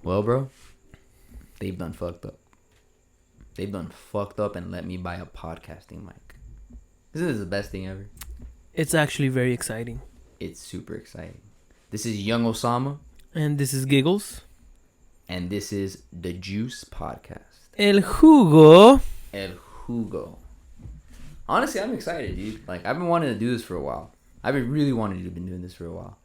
Well, bro, they've done fucked up. They've done fucked up and let me buy a podcasting mic. This is the best thing ever. It's actually very exciting. It's super exciting. This is Young Osama. And this is Giggles. And this is the Juice Podcast. El Jugo. El Jugo. Honestly, I'm excited, dude. Like, I've been wanting to do this for a while. I've been really wanting to be doing this for a while.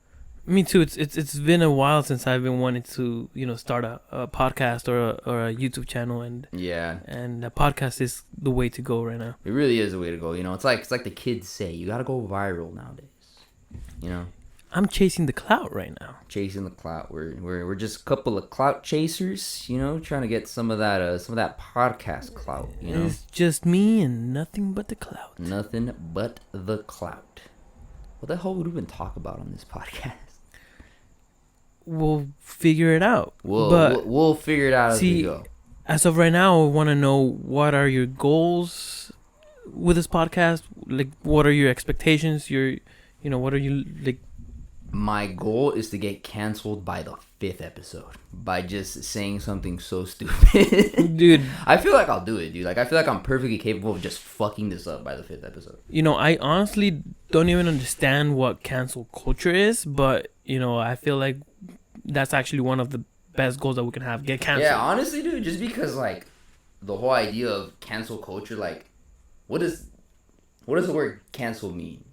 Me too. It's been a while since I've been wanting to start a podcast or a YouTube channel, and a podcast is the way to go right now. It really is the way to go. It's like the kids say, you gotta go viral nowadays. I'm chasing the clout right now. Chasing the clout. We're just a couple of clout chasers. Trying to get some of that podcast clout. It's just me and nothing but the clout. Nothing but the clout. What the hell would we even talk about on this podcast? We'll figure it out. We'll figure it out as we go. As of right now, I want to know, what are your goals with this podcast? Like, what are your expectations? What are you like? My goal is to get canceled by the 5th episode by just saying something so stupid. Dude, I feel like I'll do it, dude. Like, I feel like I'm perfectly capable of just fucking this up by the 5th episode. I honestly don't even understand what cancel culture is, but I feel like that's actually one of the best goals that we can have. Get canceled. Yeah, honestly, dude, just because, like, the whole idea of cancel culture, like, what does the word cancel mean?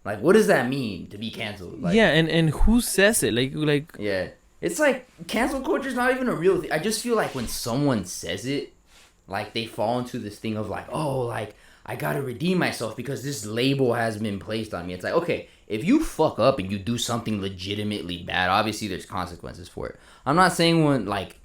Like, what does that mean to be canceled? Like, yeah, and who says it? Like yeah, it's like cancel culture is not even a real thing. I just feel like when someone says it, like, they fall into this thing of like, oh, like, I gotta redeem myself because this label has been placed on me. It's like, okay, if you fuck up and you do something legitimately bad, obviously there's consequences for it. I'm not saying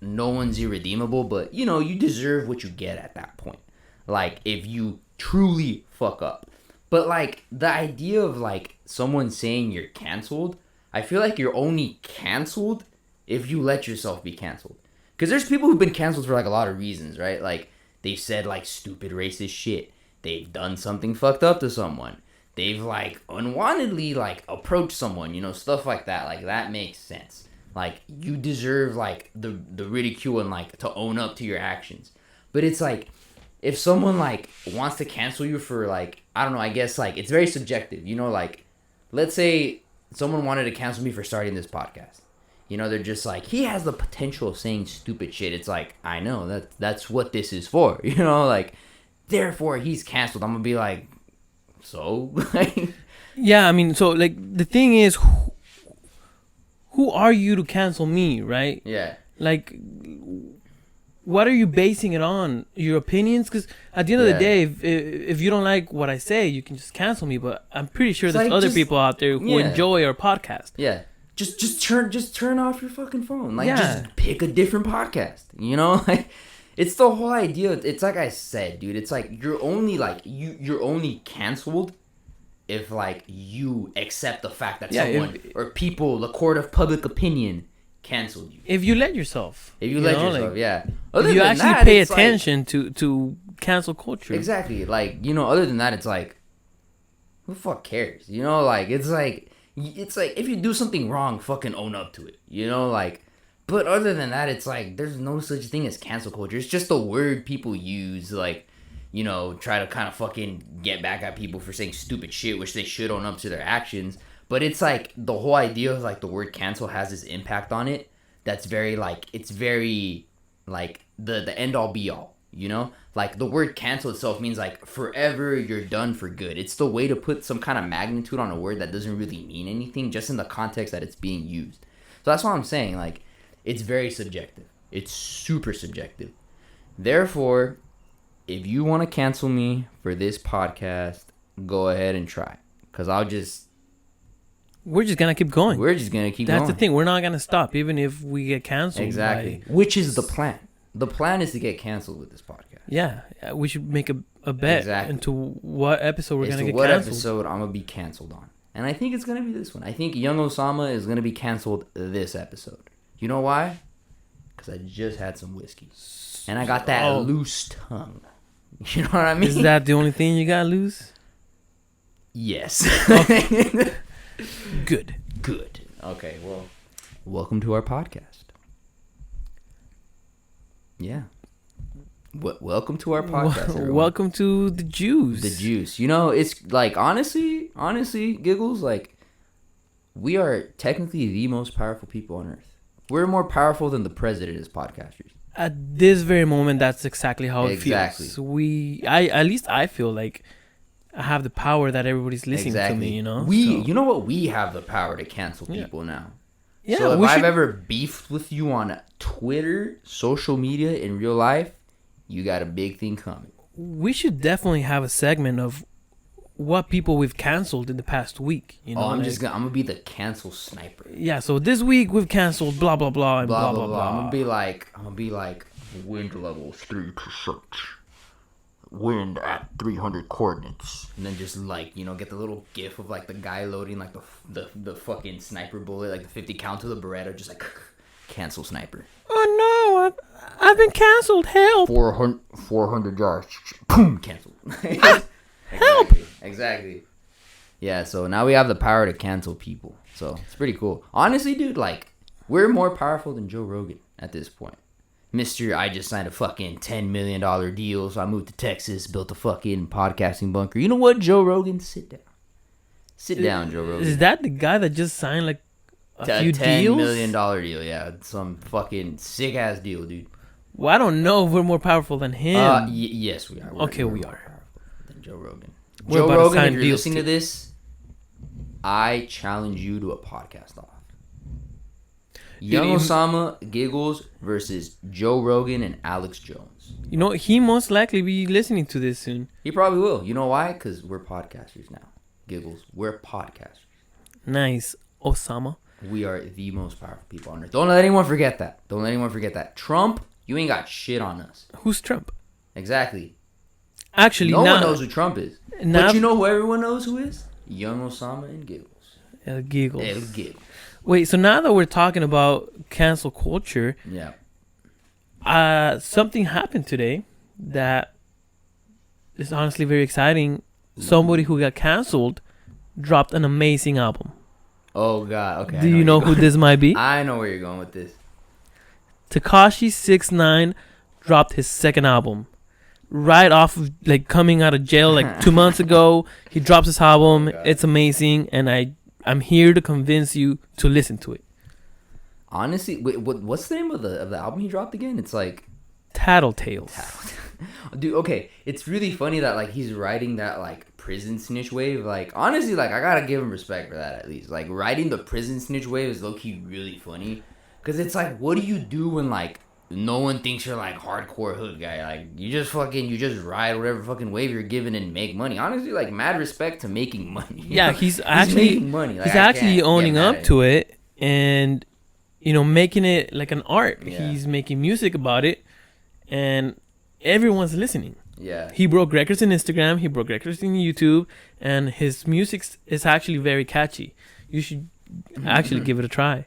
no one's irredeemable, but you deserve what you get at that point. Like, if you truly fuck up. But, like, the idea of, like, someone saying you're canceled, I feel like you're only canceled if you let yourself be canceled. Because there's people who've been canceled for, like, a lot of reasons, right? Like, they've said, like, stupid racist shit. They've done something fucked up to someone. They've, like, unwantedly, like, approached someone, stuff like that. Like, that makes sense. Like, you deserve, like, the ridicule and, like, to own up to your actions. But it's, like, if someone, like, wants to cancel you for, like, I don't know, I guess, like, it's very subjective. Like, let's say someone wanted to cancel me for starting this podcast. They're just like, he has the potential of saying stupid shit. It's like, I know, that's what this is for. Like, therefore, he's canceled. I'm going to be like, so? Yeah, I mean, so, like, the thing is, who are you to cancel me, right? Yeah. Like, what are you basing it on? Your opinions? Because at the end of the day, if you don't like what I say, you can just cancel me. But I'm pretty sure there's other people out there who enjoy our podcast. Yeah. Just turn off your fucking phone. Like, just pick a different podcast. Like, it's the whole idea. It's like I said, dude. It's like you're only canceled if, like, you accept the fact that someone or people, the court of public opinion, canceled you. If you let yourself. If you let yourself, like, yeah. Other if you actually pay attention, like, to cancel culture. Exactly. Like, other than that, it's like, who the fuck cares? Like, it's like if you do something wrong, fucking own up to it. Like, but other than that, it's like, there's no such thing as cancel culture. It's just a word people use, like, try to kind of fucking get back at people for saying stupid shit, which they should own up to their actions. But it's like the whole idea of, like, the word cancel has this impact on it that's very, like, it's very, like, the end all be all, Like, the word cancel itself means, like, forever, you're done for good. It's the way to put some kind of magnitude on a word that doesn't really mean anything, just in the context that it's being used. So that's what I'm saying. Like, it's very subjective. It's super subjective. Therefore, if you want to cancel me for this podcast, go ahead and try. Because we're just going to keep going. That's the thing. We're not going to stop, even if we get canceled. Exactly. Which is the plan. The plan is to get canceled with this podcast. Yeah. We should make a bet into what episode we're going to get canceled. What episode I'm going to be canceled on. And I think it's going to be this one. I think Young Osama is going to be canceled this episode. You know why? Because I just had some whiskey. And I got that loose tongue. You know what I mean? Is that the only thing you got loose? Yes. Okay. Good. Okay, well, welcome to our podcast. Yeah. Welcome to our podcast. Everyone. Welcome to the juice. The juice. You know, it's like honestly, Giggles, like we are technically the most powerful people on earth. We're more powerful than the president as podcasters. At this very moment, that's exactly how it feels. At least I feel like I have the power that everybody's listening to me, you know? You know what? We have the power to cancel people now. Yeah. So if I've ever beefed with you on Twitter, social media, in real life, you got a big thing coming. We should definitely have a segment of what people we've canceled in the past week. You know, I'm gonna be the cancel sniper. Yeah, so this week we've canceled blah blah blah and blah blah blah. I'm gonna be like wind level 3%. Wind at 300 coordinates. And then just like, you know, get the little gif of like the guy loading like the fucking sniper bullet, like the 50 count to the Beretta, just like cancel sniper. Oh no, I've been canceled. Help. 400 yards. Boom, canceled. Help. Exactly. Yeah, so now we have the power to cancel people. So it's pretty cool. Honestly, dude, like we're more powerful than Joe Rogan at this point. Mr. I just signed a fucking $10 million deal, so I moved to Texas, built a fucking podcasting bunker. You know what, Joe Rogan? Sit down. Sit down, Joe Rogan. Is that the guy that just signed like a few $10 deals? million deal, yeah. Some fucking sick-ass deal, dude. Well, I don't know if we're more powerful than him. Yes, we are. We are. More powerful than Joe Rogan. We're Joe about to Rogan, sign if you're deals listening to this, I challenge you to a podcast off. Young Osama Giggles versus Joe Rogan and Alex Jones. You know, he most likely be listening to this soon. He probably will. You know why? Because we're podcasters now. Giggles, we're podcasters. Nice, Osama. We are the most powerful people on earth. Don't let anyone forget that. Trump, you ain't got shit on us. Who's Trump? Exactly. Actually, no one knows who Trump is. Now, but you know who everyone knows who is? Young Osama and Giggles. El Giggles. El Giggles. Wait, so now that we're talking about cancel culture, something happened today that is honestly very exciting. Somebody who got canceled dropped an amazing album. Oh, God. Okay. Do you know who this might be? I know where you're going with this. Tekashi 6ix9ine dropped his second album. Right off of, like, coming out of jail, like, 2 months ago. He drops his album. Oh, it's amazing. And I'm here to convince you to listen to it. Honestly, wait, what's the name of the album he dropped again? It's like Tattletales. Dude, okay, it's really funny that like he's riding that like prison snitch wave. Like honestly, like I gotta give him respect for that at least. Like riding the prison snitch wave is low key really funny, cause it's like, what do you do when like no one thinks you're like hardcore hood guy? Like you just ride whatever fucking wave you're given and make money. Honestly, like mad respect to making money. Yeah, he's making money. Like, he's actually owning up to it and, you know, making it like an art. Yeah. He's making music about it and everyone's listening. Yeah. He broke records in Instagram. He broke records in YouTube, and his music is actually very catchy. You should actually give it a try.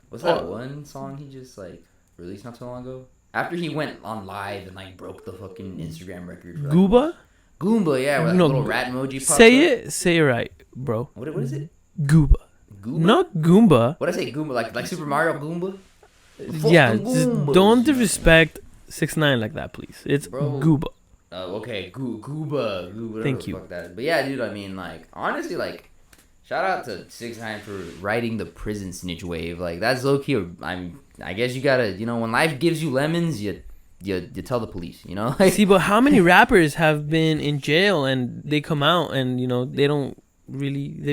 What's that one song he just like released not so long ago? After he went on live and like broke the fucking Instagram record. For, like, Goomba, yeah, with that little rat emoji. Say it right, bro. What is it? Gooba. Not Goomba. What did I say? Goomba, like Super Mario Goomba. Yeah, just don't disrespect 6ix9ine like that, please. It's Gooba. Okay, Gooba. Thank you. Fuck that. But yeah, dude, I mean, like, honestly, like, shout out to 6ix9ine for riding the prison snitch wave. Like, that's low key. I guess you gotta, you know, when life gives you lemons, you tell the police, you know. See, but how many rappers have been in jail and they come out and, you know, they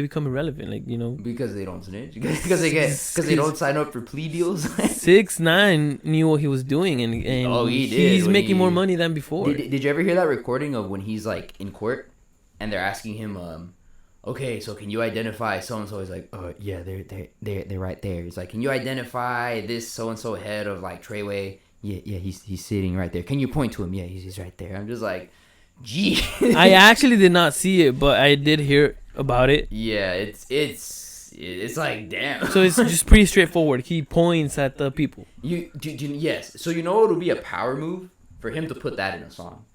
become irrelevant, like, you know, because they don't snitch, because they don't sign up for plea deals. 6ix9ine knew what he was doing, and he did. He's making more money than before. Did you ever hear that recording of when he's like in court and they're asking him, okay, so can you identify so and so? He's like, yeah, they're right there. He's like, can you identify this so and so head of like Treyway? Yeah, he's sitting right there. Can you point to him? Yeah, he's right there. I'm just like, gee. I actually did not see it, but I did hear about it. Yeah, it's like, damn. So it's just pretty straightforward. He points at the people. Yes. So you know it'll be a power move for him to put that in a song.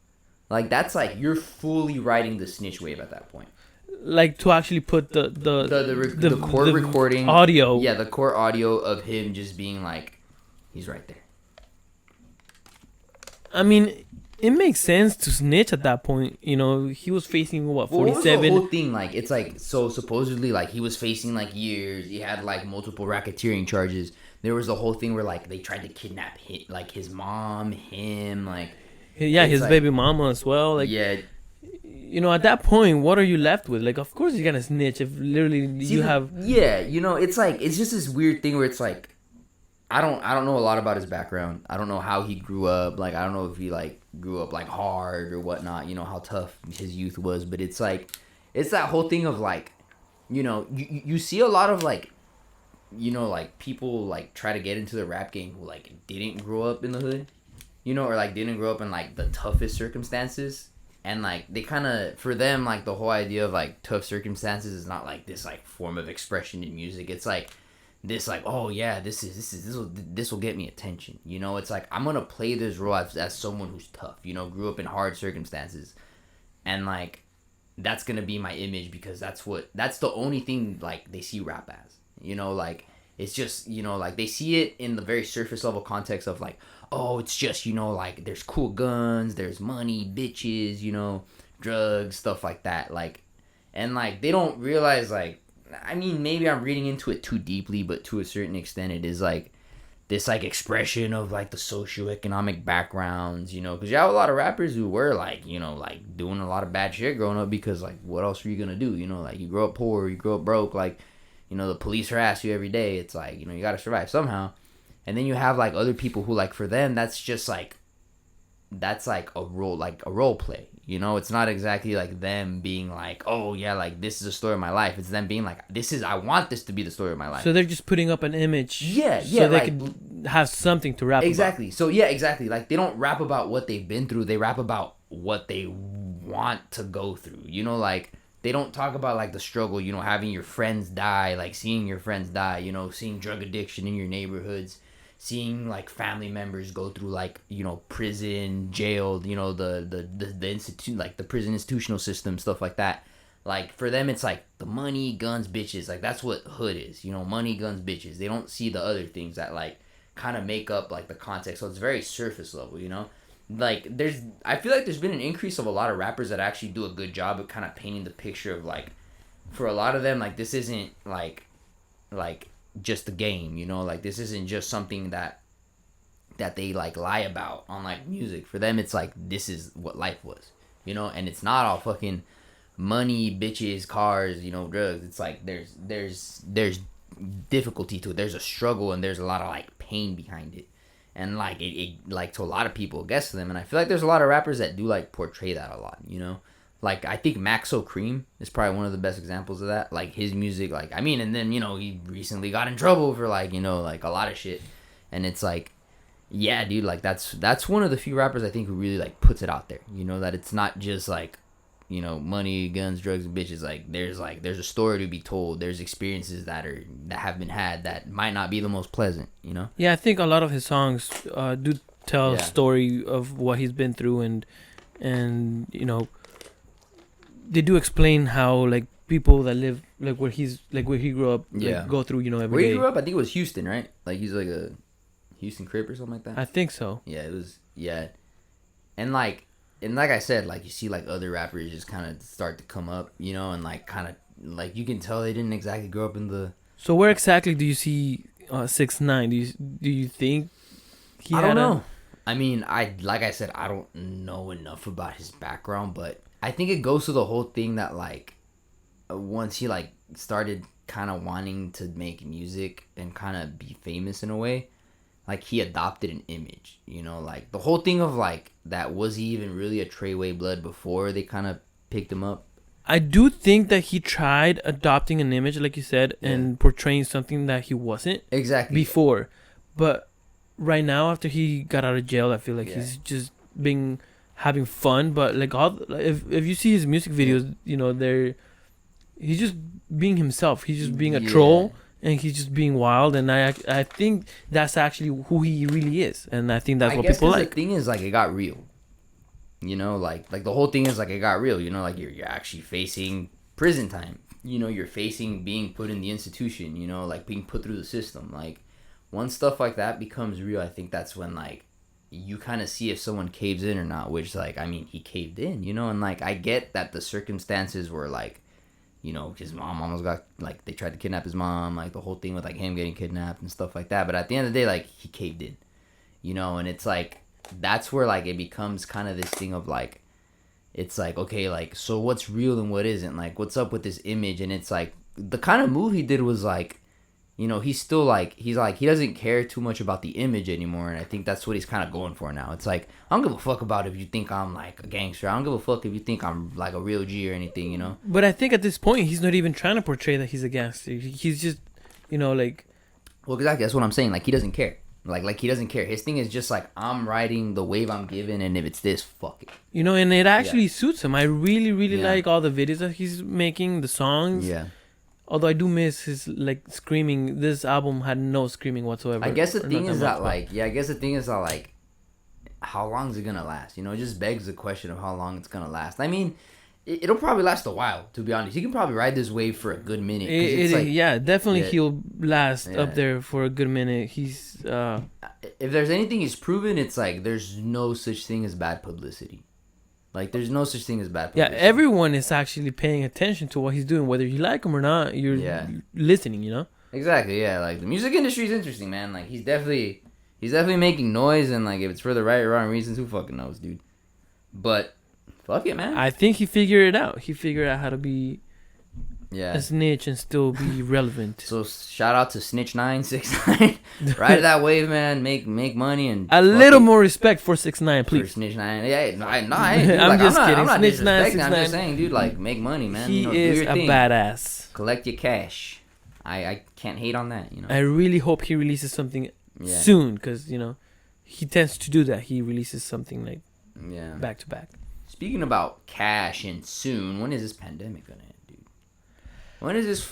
Like that's like you're fully riding the snitch wave at that point. like to actually put the court recording audio. Yeah, the court audio of him just being like, he's right there. I mean, it makes sense to snitch at that point. You know, he was facing what, 47. What was the whole thing like? It's like, so supposedly like he was facing like years. He had like multiple racketeering charges. There was the whole thing where like they tried to kidnap him, like his mom, him, like his like, baby mama as well. Like, yeah. You know, at that point, what are you left with? Like, of course you're gonna snitch if literally have. Yeah, you know, it's like, it's just this weird thing where it's like, I don't know a lot about his background. I don't know how he grew up. Like, I don't know if he like grew up like hard or whatnot. You know how tough his youth was. But it's like, it's that whole thing of like, you know, you see a lot of like, you know, like people like try to get into the rap game who like didn't grow up in the hood, you know, or like didn't grow up in like the toughest circumstances. And like they kind of, for them, like the whole idea of like tough circumstances is not like this like form of expression in music. It's like this like, oh yeah, this will get me attention. You know, it's like I'm gonna play this role as someone who's tough. You know, grew up in hard circumstances, and like that's gonna be my image because that's the only thing like they see rap as. You know, like it's just, you know, like they see it in the very surface level context of like, oh, it's just, you know, like there's cool guns, there's money, bitches, you know, drugs, stuff like that. Like, and like they don't realize, like, I mean, maybe I'm reading into it too deeply, but to a certain extent it is like this like expression of like the socioeconomic backgrounds, you know, because you have a lot of rappers who were like, you know, like doing a lot of bad shit growing up because like what else are you gonna do, you know, like you grow up poor, you grow up broke, like, you know, the police harass you every day. It's like, you know, you gotta survive somehow. And then you have like other people who like, for them that's just like, that's like a role play, you know. It's not exactly like them being like, oh yeah, like this is a story of my life. It's them being like, I want this to be the story of my life. So they're just putting up an image, so they like, could have something to rap exactly about. So yeah, exactly, like they don't rap about what they've been through, they rap about what they want to go through, you know. Like they don't talk about like the struggle, you know, having your friends die, like seeing your friends die, you know, seeing drug addiction in your neighborhoods, seeing like family members go through like, you know, prison, jail, you know, the institute, like the prison institutional system, stuff like that. Like for them it's like the money, guns, bitches, like that's what hood is, you know, money, guns, bitches. They don't see the other things that like kind of make up like the context. So it's very surface level, you know. Like I feel like there's been an increase of a lot of rappers that actually do a good job of kind of painting the picture of like, for a lot of them, like this isn't like just a game, you know, like this isn't just something that they like lie about on like music. For them it's like, this is what life was, you know. And it's not all fucking money, bitches, cars, you know, drugs. It's like there's difficulty to it, there's a struggle, and there's a lot of like pain behind it. And like it like to a lot of people it gets to them, and I feel like there's a lot of rappers that do like portray that a lot, you know. Like I think Maxo Cream is probably one of the best examples of that. Like his music, like I mean, and then, you know, he recently got in trouble for like, you know, like a lot of shit. And it's like, yeah, dude, like that's one of the few rappers I think who really like puts it out there, you know, that it's not just like, you know, money, guns, drugs, and bitches. Like there's a story to be told. There's experiences that have been had that might not be the most pleasant, you know. Yeah, I think a lot of his songs do tell a story of what he's been through, and you know, they do explain how like people that live like where he grew up like, go through, you know, every day. Where he grew up, I think it was Houston, right? Like he's like a Houston Crip or something like that. I think so. Yeah, it was. Yeah, and like I said, like you see like other rappers just kind of start to come up, you know, and like kind of like you can tell they didn't exactly grow up in the. So where exactly do you see 6ix9ine? Do you think he? I don't know. I mean, like I said, I don't know enough about his background, but I think it goes to the whole thing that like once he like started kind of wanting to make music and kind of be famous in a way, like he adopted an image, you know, like the whole thing of like that, was he even really a Treyway blood before they kind of picked him up? I do think that he tried adopting an image, like you said, and portraying something that he wasn't exactly before. But right now, after he got out of jail, I feel like he's just having fun. But like if you see his music videos, you know, he's just being himself. He's just being a troll. And he's just being wild, and I think that's actually who he really is, and I think that's what people like. The thing is, like, it got real, you know, like the whole thing is like it got real, you know, like you're actually facing prison time. You know, you're facing being put in the institution, you know, like being put through the system. Like, once stuff like that becomes real, I think that's when, like, you kind of see if someone caves in or not, which, like, I mean, he caved in, you know, and, like, I get that the circumstances were, like, you know, his mom almost got, like, they tried to kidnap his mom, like, the whole thing with, like, him getting kidnapped and stuff like that, but at the end of the day, like, he caved in, you know, and it's, like, that's where, like, it becomes kind of this thing of, like, it's like, okay, like, so what's real and what isn't? Like, what's up with this image? And it's like, the kind of move he did was like, you know, he's still like, he doesn't care too much about the image anymore. And I think that's what he's kind of going for now. It's like, I don't give a fuck about if you think I'm like a gangster. I don't give a fuck if you think I'm like a real G or anything, you know? But I think at this point, he's not even trying to portray that he's a gangster. He's just, you know, like. Well, exactly. That's what I'm saying. Like, he doesn't care. Like he doesn't care. His thing is just like, I'm riding the wave I'm given, and if it's this, fuck it. You know, and it actually suits him. I really, really like all the videos that he's making, the songs. Yeah. Although I do miss his like screaming. This album had no screaming whatsoever. I guess the thing is that like, how long is it gonna last? You know, it just begs the question of how long it's gonna last. I mean, it'll probably last a while, to be honest. He can probably ride this wave for a good minute. Definitely he'll last up there for a good minute. He's if there's anything he's proven, it's like there's no such thing as bad publicity. Like, there's no such thing as bad publicity. Yeah, everyone is actually paying attention to what he's doing, whether you like him or not. You're listening, you know. Exactly. Yeah. Like, the music industry is interesting, man. Like, he's definitely making noise, and like, if it's for the right or wrong reasons, who fucking knows, dude. But fuck it, man. I think he figured it out. He figured out how to be a snitch and still be relevant. So shout out to Snitch 969. Ride that wave, man. Make money and a little more respect for 6ix9ine, please. For Snitch 9. Yeah, no, I ain't. Dude, I'm just kidding. I'm not Snitch 9. I'm just saying, dude, like, make money, man. He is a badass. Collect your cash. I can't hate on that, you know. I really hope he releases something soon, because, you know, he tends to do that. He releases something like back to back. Speaking about cash and soon, when is this pandemic gonna end, dude? When is this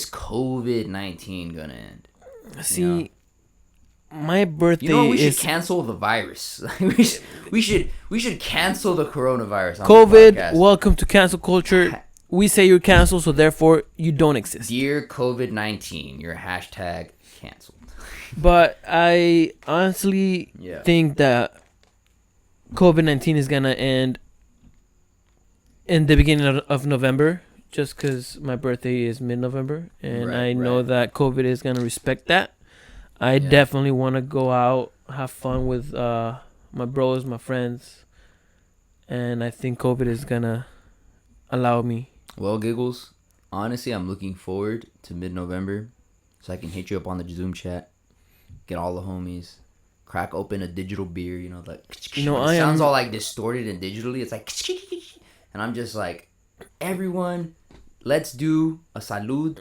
COVID-19 gonna end? See, my birthday. You know what? We should cancel the virus. we should cancel the coronavirus. COVID, welcome to cancel culture. We say you're canceled, so therefore you don't exist. Dear COVID-19, you're hashtag canceled. But I honestly think that COVID-19 is gonna end in the beginning of November, just because my birthday is mid-November, and I know that COVID is gonna respect that. I definitely want to go out, have fun with my bros, my friends, and I think COVID is gonna allow me. Well, Giggles, honestly, I'm looking forward to mid-November, so I can hit you up on the Zoom chat, get all the homies, crack open a digital beer, you know, like, it sounds all like distorted and digitally. It's like, and I'm just like, everyone, let's do a salud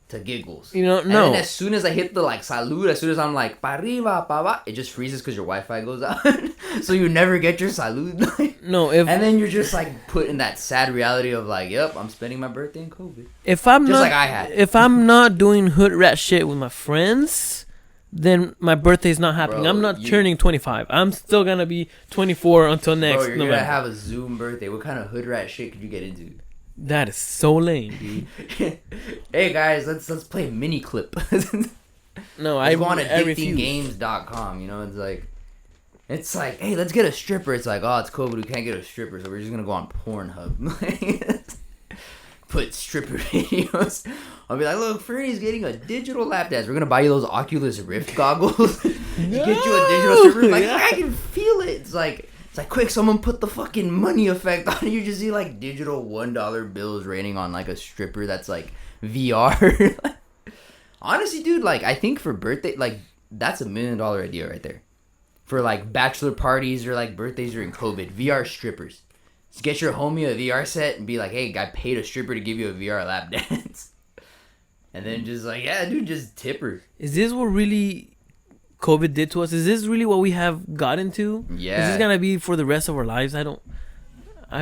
to Giggles. You know, and then as soon as I hit the like salud, as soon as I'm like pa arriba, pa va, it just freezes because your Wi-Fi goes out, so you never get your salud. And then you're just like put in that sad reality of like, yep, I'm spending my birthday in COVID. If I'm not doing hood rat shit with my friends, then my birthday's not happening. Bro, I'm not turning 25. I'm still gonna be 24 until next November. You're gonna have a Zoom birthday. What kind of hood rat shit could you get into? That is so lame, dude. Hey guys, let's play mini clip. No, I go on addictinggames.com. You know, it's like, hey, let's get a stripper. It's like, oh, it's COVID, we can't get a stripper, so we're just gonna go on Pornhub. Put stripper videos. I'll be like, look, Fernie's getting a digital lap dance. We're gonna buy you those Oculus Rift goggles. Get you a digital stripper. Like, I can feel it. It's like, quick, someone put the fucking money effect on it. You just see like digital $1 bills raining on like a stripper that's like VR. Honestly, dude, like, I think for birthday, like, that's $1 million idea right there. For like bachelor parties or like birthdays during COVID, VR strippers. Just get your homie a VR set and be like, hey, I paid a stripper to give you a VR lap dance. And then just like, yeah, dude, just tip her. Is this what really COVID did to us? Is this really what we have gotten to? Yeah. Is this gonna be for the rest of our lives? I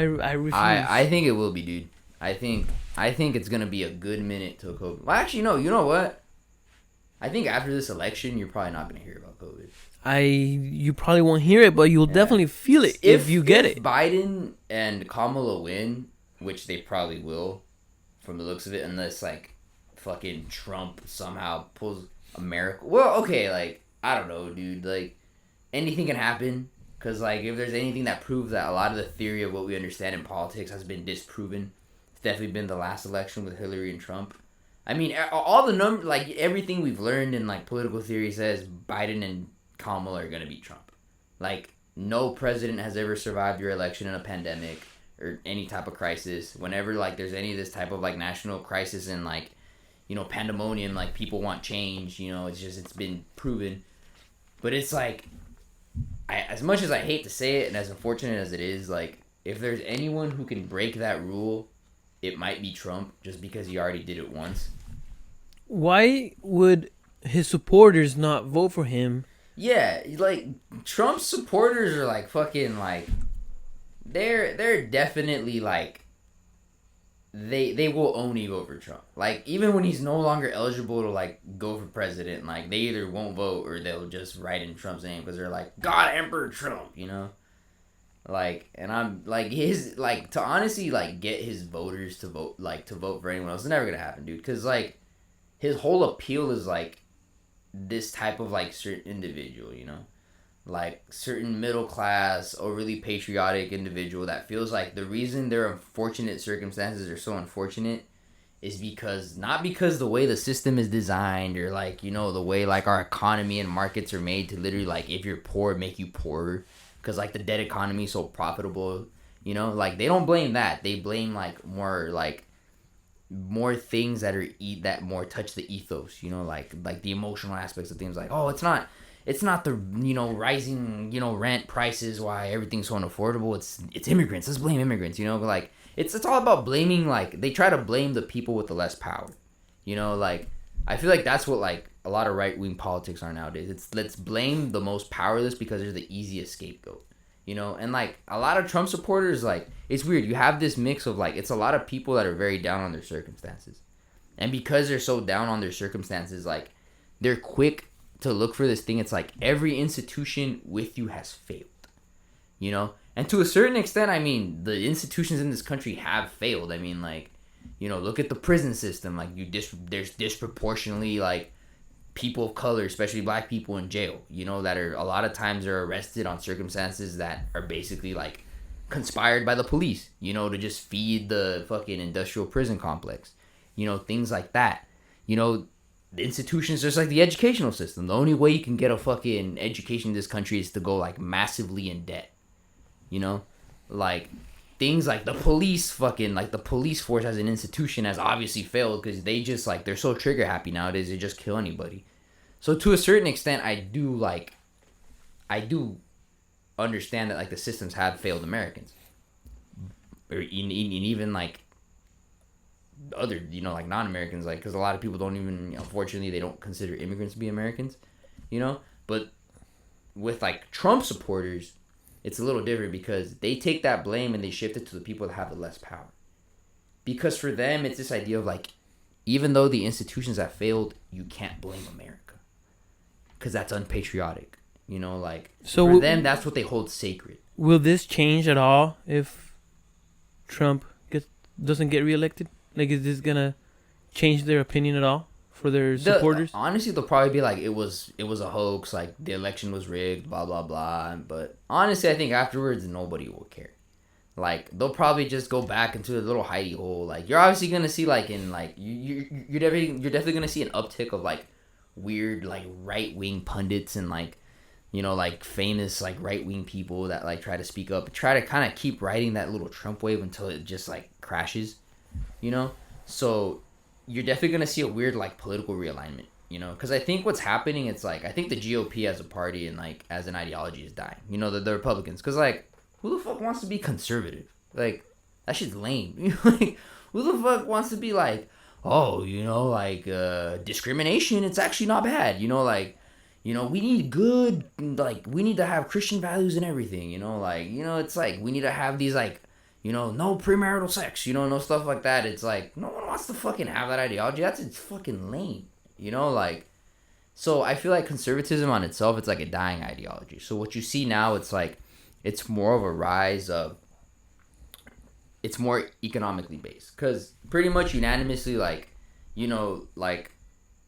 refuse. I think it will be, dude. I think it's gonna be a good minute till COVID. Well, actually, no. You know what? I think after this election, you're probably not gonna hear about COVID. You probably won't hear it, but you'll definitely feel it if you get it. Biden and Kamala win, which they probably will, from the looks of it, unless like fucking Trump somehow pulls America. Well, okay, like I don't know, dude. Like anything can happen. Because, like, if there's anything that proves that a lot of the theory of what we understand in politics has been disproven, it's definitely been the last election with Hillary and Trump. I mean, all the numbers, like, everything we've learned in, like, political theory says Biden and Kamala are going to beat Trump. Like, no president has ever survived your election in a pandemic or any type of crisis. Whenever, like, there's any of this type of, like, national crisis and, like, you know, pandemonium, like, people want change, you know, it's been proven. But it's, like... as much as I hate to say it and as unfortunate as it is, like, if there's anyone who can break that rule, it might be Trump, just because he already did it once. Why would his supporters not vote for him? Yeah, like, Trump's supporters are, like, fucking, like, they're definitely, like, they will only vote for Trump. Like, even when he's no longer eligible to, like, go for president, like, they either won't vote or they'll just write in Trump's name because they're like, God, Emperor Trump, you know? Like, and I'm, like, his, like, to honestly, like, get his voters to vote, like, to vote for anyone else, it's never gonna happen, dude. Because, like, his whole appeal is, like, this type of, like, certain individual, you know? Like, certain middle class, overly patriotic individual that feels like the reason their unfortunate circumstances are so unfortunate is because, not because the way the system is designed or, like, you know, the way, like, our economy and markets are made to literally, like, if you're poor, make you poorer. Because, like, the dead economy is so profitable, you know? Like, they don't blame that. They blame, like, more things that are, that more touch the ethos, you know? Like the emotional aspects of things. Like, oh, it's not the, you know, rising, you know, rent prices, why everything's so unaffordable. It's immigrants. Let's blame immigrants, you know? But, like, it's all about blaming, like, they try to blame the people with the less power. You know, like, I feel like that's what, like, a lot of right-wing politics are nowadays. It's, let's blame the most powerless because they're the easiest scapegoat. You know? And, like, a lot of Trump supporters, like, it's weird. You have this mix of, like, it's a lot of people that are very down on their circumstances. And because they're so down on their circumstances, like, they're quick to look for this thing. It's like every institution with you has failed, you know? And to a certain extent, I mean, the institutions in this country have failed. I mean, like, you know, look at the prison system. Like, there's disproportionately, like, people of color, especially black people, in jail, you know, that are a lot of times are arrested on circumstances that are basically, like, conspired by the police, you know, to just feed the fucking industrial prison complex, you know, things like that. You know, the institutions, just like the educational system. The only way you can get a fucking education in this country is to go, like, massively in debt. You know? Like, things like the police fucking, like, the police force as an institution has obviously failed because they just, like, they're so trigger happy nowadays, they just kill anybody. So to a certain extent, I do understand that, like, the systems have failed Americans. Or even, like, other, you know, like, non-Americans, like, because a lot of people don't even, unfortunately, they don't consider immigrants to be Americans, you know? But with, like, Trump supporters, it's a little different because they take that blame and they shift it to the people that have the less power. Because for them, it's this idea of, like, even though the institutions have failed, you can't blame America. Because that's unpatriotic, you know? Like, so for them, that's what they hold sacred. Will this change at all if Trump doesn't get reelected? Like, is this gonna change their opinion at all for their supporters? Honestly, they'll probably be like, it was a hoax, like, the election was rigged, blah, blah, blah. But honestly, I think afterwards, nobody will care. Like, they'll probably just go back into a little hidey hole. Like, you're obviously gonna see, like, in, like, you're definitely gonna see an uptick of, like, weird, like, right-wing pundits and, like, you know, like, famous, like, right-wing people that, like, try to speak up, try to kind of keep riding that little Trump wave until it just, like, crashes. You know, so you're definitely gonna see a weird, like, political realignment. You know, because I think what's happening, it's like, I think the GOP as a party and, like, as an ideology is dying. You know, the Republicans, because, like, who the fuck wants to be conservative? Like, that shit's lame. You know, like, who the fuck wants to be like, oh, you know, like, discrimination, it's actually not bad. You know, like, you know, we need good, like, we need to have Christian values and everything. You know, like, you know, it's like, we need to have these, like, you know, no premarital sex, you know, no stuff like that. It's like, no one wants to fucking have that ideology. It's fucking lame, you know, like, so I feel like conservatism on itself, it's like a dying ideology. So what you see now, it's like, it's more of a rise of it's more economically based, because pretty much unanimously, like, you know, like,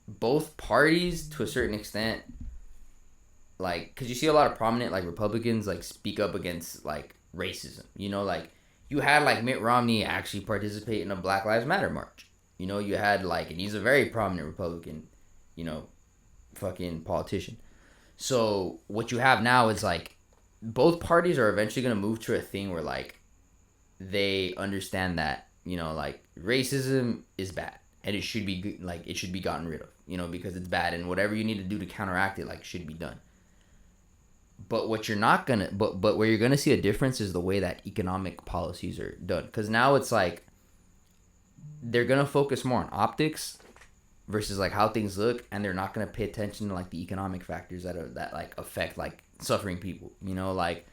both parties to a certain extent, like, because you see a lot of prominent, like, Republicans, like, speak up against, like, racism, you know, like, you had, like, Mitt Romney actually participate in a Black Lives Matter march, you know, you had, like, and he's a very prominent Republican, you know, fucking politician. So what you have now is, like, both parties are eventually going to move to a thing where, like, they understand that, you know, like, racism is bad and it should be, like, it should be gotten rid of, you know, because it's bad, and whatever you need to do to counteract it, like, should be done. But what you're not gonna, but where you're gonna see a difference is the way that economic policies are done, because now it's like they're gonna focus more on optics versus, like, how things look, and they're not gonna pay attention to, like, the economic factors that like affect, like, suffering people, you know, like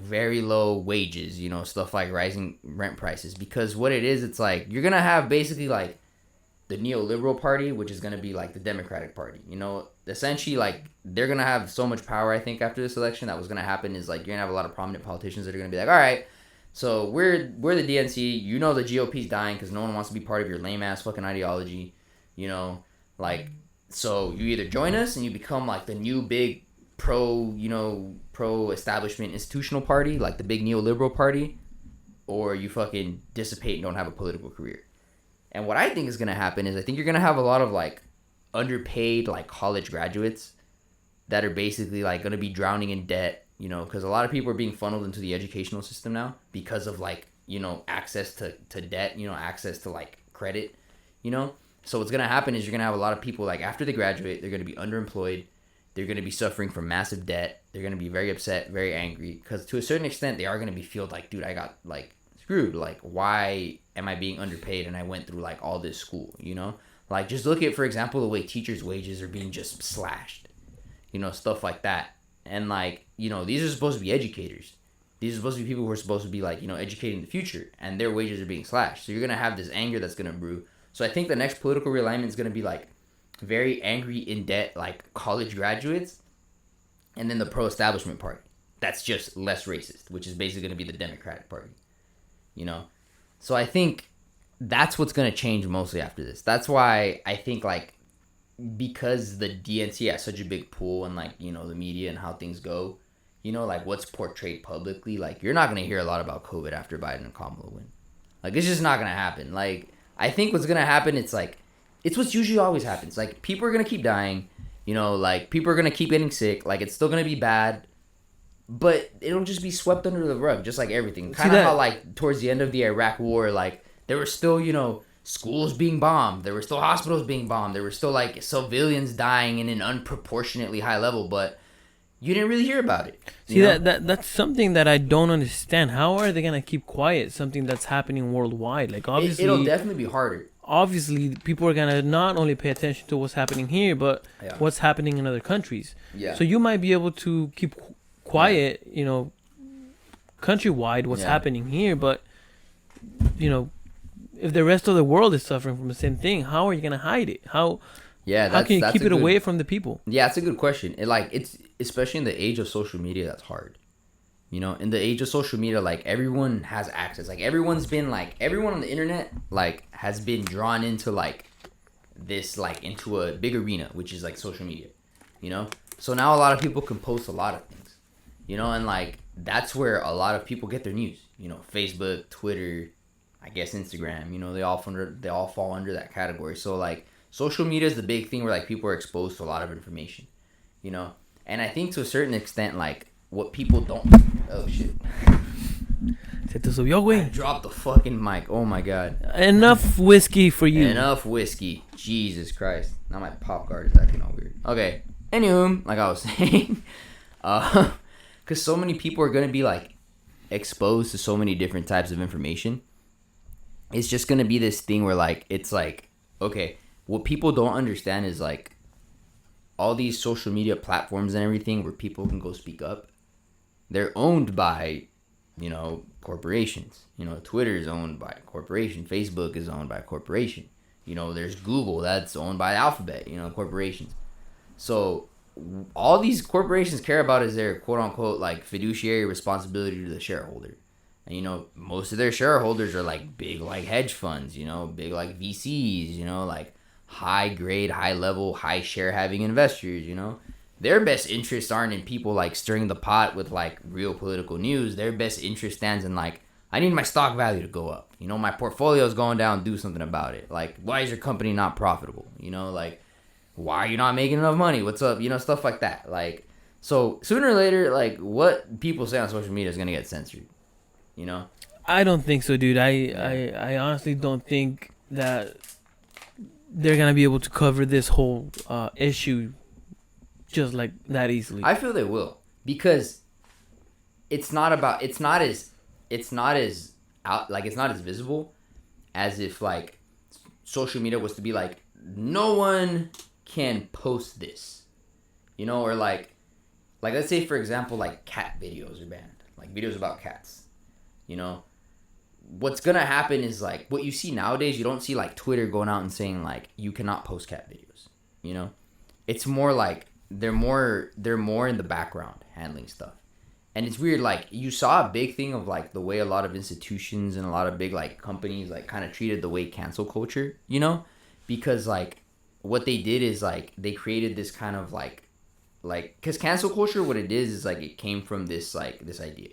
very low wages, you know, stuff like rising rent prices. Because what it is, it's like you're gonna have basically, like, the neoliberal party, which is gonna be like the Democratic Party, you know, essentially, like, they're gonna have so much power. I think after this election, that was gonna happen is, like, you're gonna have a lot of prominent politicians that are gonna be like, all right, so we're the DNC, you know, the GOP's dying because no one wants to be part of your lame ass fucking ideology, you know, like, so you either join us and you become, like, the new big pro establishment institutional party, like the big neoliberal party, or you fucking dissipate and don't have a political career. And what I think is going to happen is I think you're going to have a lot of, like, underpaid, like, college graduates that are basically, like, going to be drowning in debt, you know, because a lot of people are being funneled into the educational system now because of, like, you know, access to debt, you know, access to, like, credit, you know. So what's going to happen is you're going to have a lot of people, like, after they graduate, they're going to be underemployed. They're going to be suffering from massive debt. They're going to be very upset, very angry, because to a certain extent, they are going to be feel like, dude, I got, like, screwed. Like, why am I being underpaid and I went through, like, all this school, you know? Like, just look at, for example, the way teachers' wages are being just slashed, you know, stuff like that. And, like, you know, these are supposed to be educators. These are supposed to be people who are supposed to be, like, you know, educating the future, and their wages are being slashed. So you're going to have this anger that's going to brew. So I think the next political realignment is going to be, like, very angry, in debt, like, college graduates, and then the pro-establishment party that's just less racist, which is basically going to be the Democratic Party, you know? So I think that's what's going to change mostly after this. That's why I think, like, because the DNC has such a big pull and, like, you know, the media and how things go, you know, like, what's portrayed publicly, like, you're not going to hear a lot about COVID after Biden and Kamala win. Like, it's just not going to happen. Like, I think what's going to happen, it's like, it's what's usually always happens. Like, people are going to keep dying, you know, like, people are going to keep getting sick. Like, it's still going to be bad, but it'll just be swept under the rug, just like everything. Kind of how, like, towards the end of the Iraq war, like, there were still, you know, schools being bombed. There were still hospitals being bombed. There were still, like, civilians dying in an unproportionately high level, but you didn't really hear about it. See, that's something that I don't understand. How are they going to keep quiet something that's happening worldwide? Like, obviously, it'll definitely be harder. Obviously, people are going to not only pay attention to what's happening here, but what's happening in other countries. Yeah. So you might be able to keep quiet, you know, countrywide what's happening here, but, you know, if the rest of the world is suffering from the same thing, how are you going to hide it? How can you keep it away from the people? Yeah, that's a good question. It's especially in the age of social media, that's hard. You know, in the age of social media, like, everyone has access. Like, everyone on the internet, like, has been drawn into, like, this, like, into a big arena, which is, like, social media, you know? So now a lot of people can post a lot of things, you know? And, like, that's where a lot of people get their news, you know? Facebook, Twitter, I guess Instagram, you know, they all fall under that category. So, like, social media is the big thing where, like, people are exposed to a lot of information, you know? And I think to a certain extent, like, what people don't... Oh, shit. Se te subió, güey. I dropped the fucking mic. Oh, my God. Enough whiskey for you. Enough whiskey. Jesus Christ. Now my pop guard is acting all weird. Okay. Anywho, like I was saying, because so many people are going to be, like, exposed to so many different types of information. It's just going to be this thing where, like, it's like, okay, what people don't understand is, like, all these social media platforms and everything where people can go speak up, they're owned by, you know, corporations. You know, Twitter is owned by a corporation. Facebook is owned by a corporation. You know, there's Google, that's owned by Alphabet, you know, corporations. So all these corporations care about is their quote unquote, like, fiduciary responsibility to the shareholder. And, you know, most of their shareholders are like big like hedge funds, you know, big like VCs, you know, like high grade, high level, high share having investors, you know. Their best interests aren't in people like stirring the pot with like real political news. Their best interest stands in like, I need my stock value to go up. You know, my portfolio is going down, do something about it. Like, why is your company not profitable? You know, like, why are you not making enough money? What's up? You know, stuff like that. Like, so sooner or later, like, what people say on social media is going to get censored. You know? I don't think so, dude. I honestly don't think that they're going to be able to cover this whole issue just like that easily. I feel they will, because it's not as visible as if like social media was to be like, no one can post this, you know, or like let's say for example like cat videos are banned, like videos about cats, you know. What's gonna happen is like what you see nowadays, you don't see like Twitter going out and saying like you cannot post cat videos, you know. It's more like they're more in the background handling stuff. And it's weird, like you saw a big thing of like the way a lot of institutions and a lot of big like companies like kind of treated the way cancel culture, you know, because like what they did is like they created this kind of like because cancel culture, what it is like it came from this idea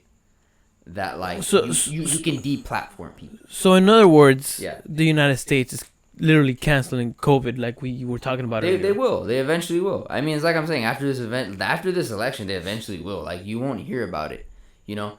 that like you can deplatform people. So in other words, yeah, the United States is literally canceling COVID, like we were talking about earlier. They will. They eventually will. I mean, it's like I'm saying, after this election, they eventually will. Like, you won't hear about it, you know?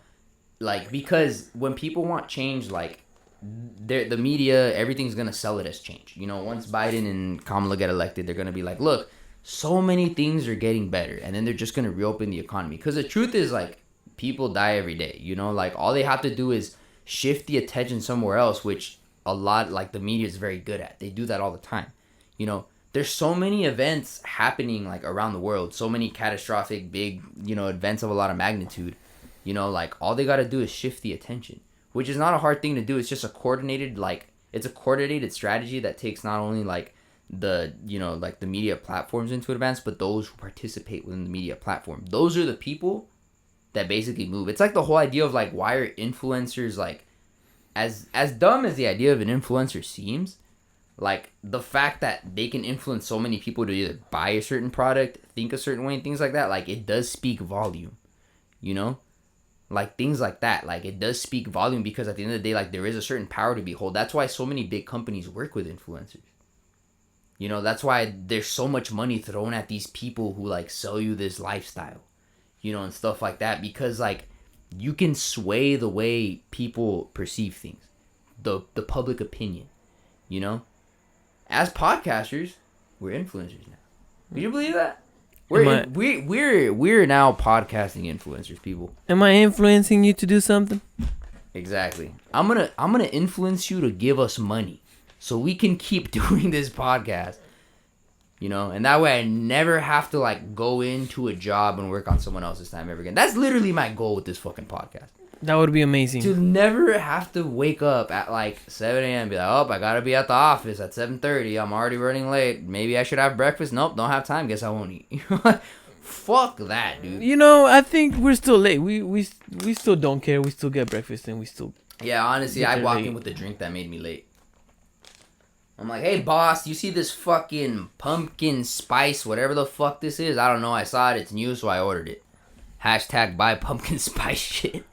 Like, because when people want change, like, the media, everything's going to sell it as change. You know, once Biden and Kamala get elected, they're going to be like, look, so many things are getting better. And then they're just going to reopen the economy. Because the truth is, like, people die every day, you know? Like, all they have to do is shift the attention somewhere else, which a lot like the media is very good at. They do that all the time. You know, there's so many events happening like around the world, so many catastrophic big, you know, events of a lot of magnitude. You know, like all they got to do is shift the attention, which is not a hard thing to do. It's just a coordinated strategy that takes not only like the, you know, like the media platforms into advance, but those who participate within the media platform. Those are the people that basically move. It's like the whole idea of like, why are influencers like, as dumb as the idea of an influencer seems, like the fact that they can influence so many people to either buy a certain product, think a certain way, and things like that, like it does speak volume, you know, like things like that, like it does speak volume, because at the end of the day, like there is a certain power to behold. That's why so many big companies work with influencers, you know. That's why there's so much money thrown at these people who like sell you this lifestyle, you know, and stuff like that, because like you can sway the way people perceive things, the public opinion, you know. As podcasters, we're influencers now. Would you believe that? We're now podcasting influencers, people. Am I influencing you to do something? Exactly. I'm gonna influence you to give us money so we can keep doing this podcast. You know, and that way I never have to like go into a job and work on someone else's time ever again. That's literally my goal with this fucking podcast. That would be amazing. To never have to wake up at like 7 a.m. and be like, oh, I gotta be at the office at 7:30. I'm already running late. Maybe I should have breakfast. Nope, don't have time. Guess I won't eat. Fuck that, dude. You know, I think we're still late. We still don't care. We still get breakfast and we still... Yeah, honestly, I walked in with the drink that made me late. I'm like, hey, boss, you see this fucking pumpkin spice, whatever the fuck this is? I don't know. I saw it. It's new, so I ordered it. Hashtag buy pumpkin spice shit.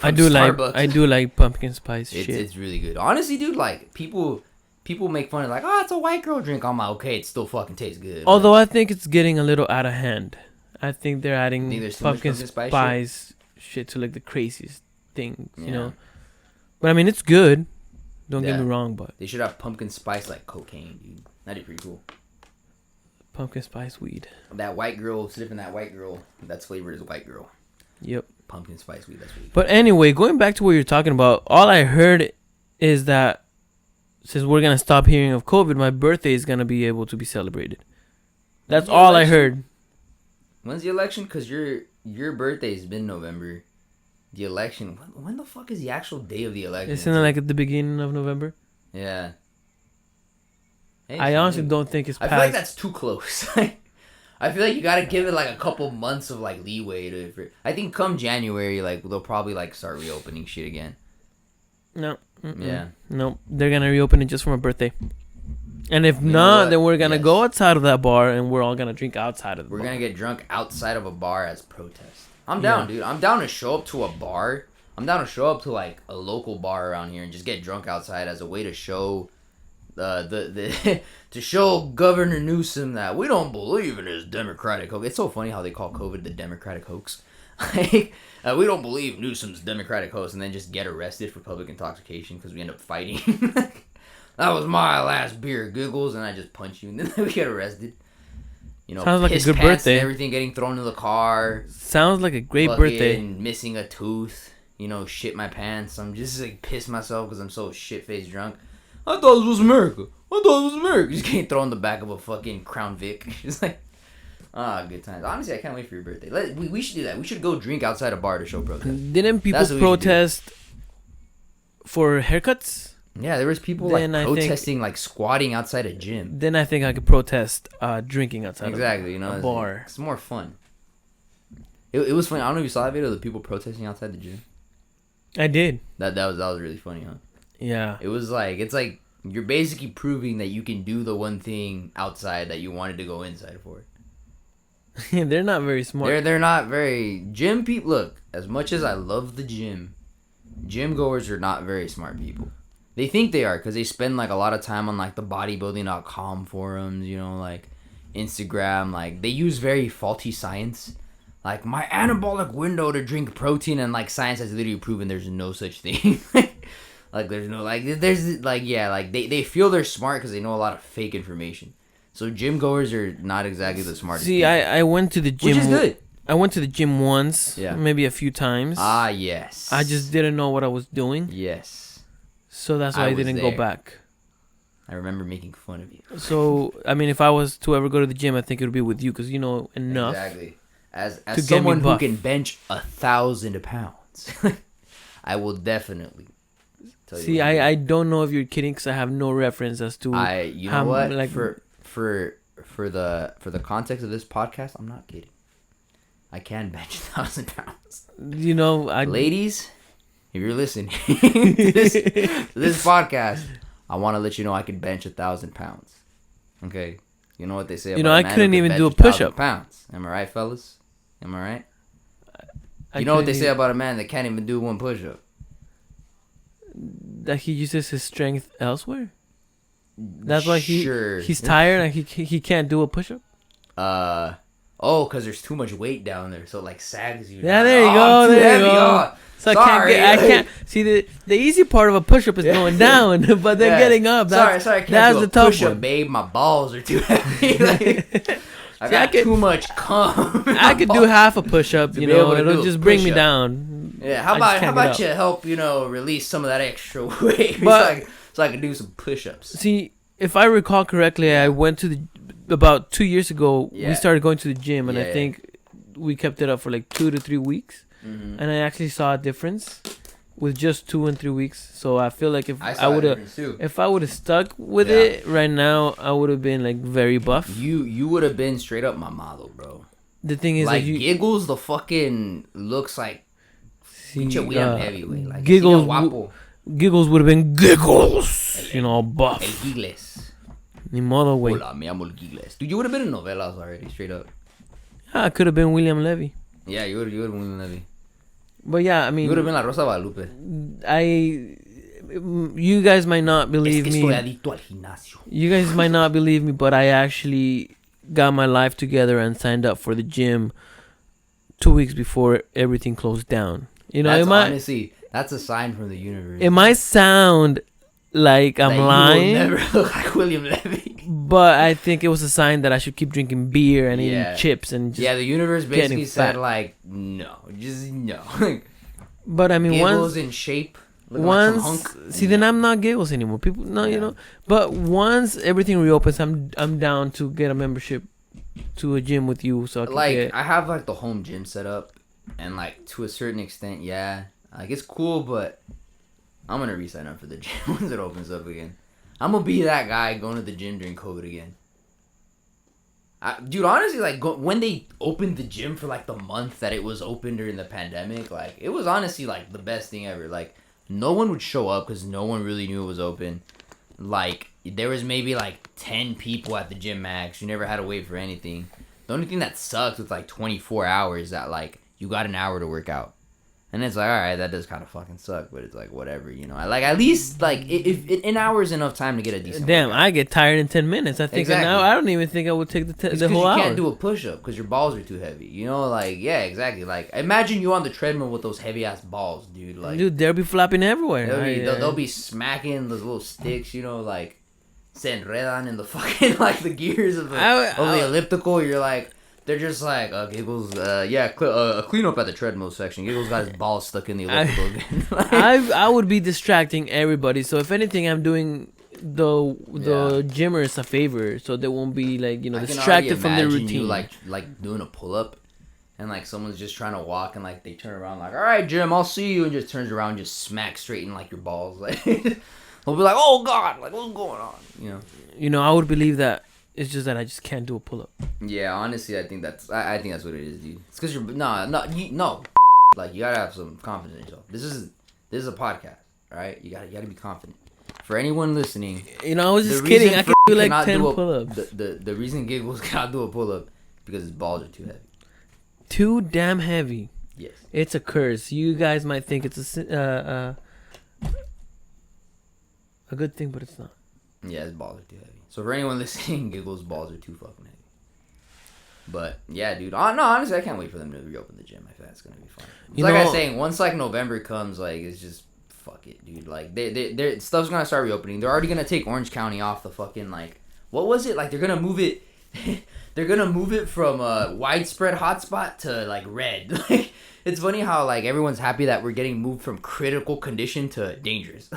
I do like pumpkin spice shit. It's really good. Honestly, dude, like, people make fun of like, oh, it's a white girl drink. I'm like, okay, it still fucking tastes good. Although I think it's getting a little out of hand. I think they're adding pumpkin spice shit to like the craziest things, you know? But I mean, it's good. Don't get me wrong, but... They should have pumpkin spice like cocaine, dude. That'd be pretty cool. Pumpkin spice weed. That white girl, sniffing that white girl, that's flavored as white girl. Yep. Pumpkin spice weed, that's weed. But anyway, going back to what you're talking about, all I heard is that since we're going to stop hearing of COVID, my birthday is going to be able to be celebrated. That's all I heard. When's the election? Because your birthday's been November. The election, when the fuck is the actual day of the election? Isn't it like at the beginning of November? Yeah. Hey, I honestly don't think it's past. I feel like that's too close. I feel like you gotta give it like a couple months of like leeway to. I think come January, like they'll probably like start reopening shit again. No. Yeah. No, they're gonna reopen it just for my birthday. And if You know not, what? then we're gonna Yes. go outside of that bar and we're all gonna drink outside of the We're bar. gonna get drunk outside of a bar as protest. I'm Yeah. down, dude. I'm down to show up to a bar. I'm down to show up to like a local bar around here and just get drunk outside as a way to show the to show Governor Newsom that we don't believe in his Democratic hoax. It's so funny how they call COVID the Democratic hoax. Like, we don't believe Newsom's Democratic hoax, and then just get arrested for public intoxication because we end up fighting. That was my last beer, giggles, and I just punch you, and then we get arrested. You know, sounds like a piss good pants birthday. and everything getting thrown in the car. Sounds like a great Fucking birthday. missing a tooth. You know, shit my pants. I'm just like pissed myself because I'm so shit-faced drunk. I thought this was America. Just getting thrown in the back of a fucking Crown Vic. Just like, good times. Honestly, I can't wait for your birthday. We should do that. We should go drink outside a bar to show protest. Didn't people That's what we should do. protest for haircuts? Yeah, there was people Then I like think- protesting, like squatting outside a gym. Then I think I could protest drinking outside Exactly, you know, a bar. It's more fun. It was funny. I don't know if you saw that video of the people protesting outside the gym. I did. That was really funny, huh? Yeah. It was like, it's like you're basically proving that you can do the one thing outside that you wanted to go inside for. They're not very smart. They're not very gym people. Look, as much as I love the gym goers are not very smart people. They think they are because they spend like a lot of time on like the bodybuilding.com forums, you know, like Instagram. Like they use very faulty science. Like my anabolic window to drink protein, and like science has literally proven there's no such thing. Like there's no there's like yeah, like they feel they're smart because they know a lot of fake information. So gym goers are not exactly the smartest. See, people. I went to the gym. Which is good. I went to the gym once, Yeah. maybe a few times. Ah, yes. I just didn't know what I was doing, Yes. so that's why I I was didn't go there. back. I remember making fun of you. So, I mean, if I was to ever go to the gym, I think it would be with you because you know enough. Exactly. As to get me someone who buff. can bench 1,000 pounds, I will definitely tell you. See, what to do. I don't know if you're kidding because I have no reference as to you how, know what? like- For the context of this podcast, I'm not kidding. I can bench 1,000 pounds. you know, Ladies, if you're listening to this podcast, I want to let you know I can bench 1,000 pounds. Okay, you know what they say. You About know, a I man couldn't who can even do bench a 1,000 push-up. Pounds. Am I right, fellas? Am I right? I You know what they couldn't say even- about a man that can't even do one push-up? that he uses his strength elsewhere. That's why Sure. he's tired and he can't do a push-up. Because there's too much weight down there, so it like sags you. Yeah, down. there you Oh, go, I'm too there you heavy. go. Oh, So sorry. I can't see the easy part of a push-up is going down, but then Yeah. getting up. That's, sorry, I can't that's do the a tough push-up, one. babe. My balls are too heavy. Like, I See, got I could- too much cum. I could do half a push-up, To you be know, able to it'll do a just bring me push-up. down. Yeah, I how just about can't get up. you help release some of that extra weight But- so I can do some push-ups. See, if I recall correctly, I went to about 2 years ago. Yeah. We started going to the gym, and Yeah, I yeah. think we kept it up for like 2 to 3 weeks, Mm-hmm. and I actually saw a difference with just 2 and 3 weeks. So I feel like if I I saw would a have, difference too. if I would have stuck with Yeah. it right now, I would have been like very buff. You would have been straight up my model, bro. The thing is, Like you Giggles, the fucking looks like see, pinche William Heavyweight. Like Giggles así de guapo. Giggles would have been Giggles, you know, El buff. Giggles. Ni modo, way. Hola, me llamo El Giggles. Dude, you would have been in novelas already, straight up. I could have been William Levy, Yeah, you would have been Levy. but yeah, I You would have mean, been La Rosa Guadalupe. you guys might not believe Es que me. estoy adicto al gimnasio. You guys might not believe me, but I actually got my life together and signed up for the gym 2 weeks before everything closed down. You know, Honestly, that's a sign from the universe. it might sound like I'm that lying, You will never look like William Levy. but I think it was a sign that I should keep drinking beer and Yeah. eating chips and just. Yeah, the universe getting basically said fat. like, no, just no. But I mean, Giggles in shape. Looking like some once hunk. see, then I'm not Giggles anymore. People, no, you Yeah. know. But once everything reopens, I'm down to get a membership to a gym with you, so I can Like get. I have like the home gym set up, and like to a certain extent, yeah, like it's cool, but I'm gonna re-sign up for the gym once it opens up again. I'm gonna be that guy going to the gym during COVID again. Dude, honestly, like when they opened the gym for like the month that it was open during the pandemic, like it was honestly like the best thing ever. Like no one would show up because no one really knew it was open. Like, there was maybe like 10 people at the gym max. You never had to wait for anything. The only thing that sucks with like 24 hours is that like you got an hour to work out. And it's like, all right, that does kind of fucking suck, but it's like, whatever, you know. I like, at least, like, if an hour is enough time to get a decent Damn, workout. I get tired in 10 minutes. I think Exactly. an hour, I don't even think I would take the whole hour. You can't do a push-up because your balls are too heavy. You know, like, yeah, exactly. Like, imagine you on the treadmill with those heavy-ass balls, dude. Like, dude, they'll be flopping everywhere. They'll be smacking those little sticks, you know, like, se enredan in the fucking, like, the gears of the elliptical. You're like... They're just like, Giggles, clean up at the treadmill section. Giggles got his balls stuck in the elliptical again. I would be distracting everybody. So if anything, I'm doing the gymmers a favor, so they won't be like, you know, distracted from their routine. You like doing a pull up, and like someone's just trying to walk, and like they turn around like, all right, Jim, I'll see you, and just turns around and just smacks straight in like your balls. Like they'll be like, oh God, like what's going on? You know, I would believe that. It's just that I just can't do a pull up. Yeah, honestly, I think that's what it is, dude. It's because you're no, like you gotta have some confidence in yourself. This is a podcast, all right? You gotta be confident. For anyone listening, I was just kidding. I can do like 10 pull-ups. The reason Giggles cannot do a pull up because his balls are too heavy. Too damn heavy. Yes. It's a curse. You guys might think it's a good thing, but it's not. Yeah, his balls are too heavy. So for anyone listening, Giggles' balls are too fucking heavy. But yeah, dude. No, honestly, I can't wait for them to reopen the gym. I feel that's gonna be fun. It's like I was saying, once like November comes, like it's just fuck it, dude. Like they stuff's gonna start reopening. They're already gonna take Orange County off the fucking like what was it? Like they're gonna move it. They're gonna move it from widespread hotspot to like red. Like it's funny how like everyone's happy that we're getting moved from critical condition to dangerous.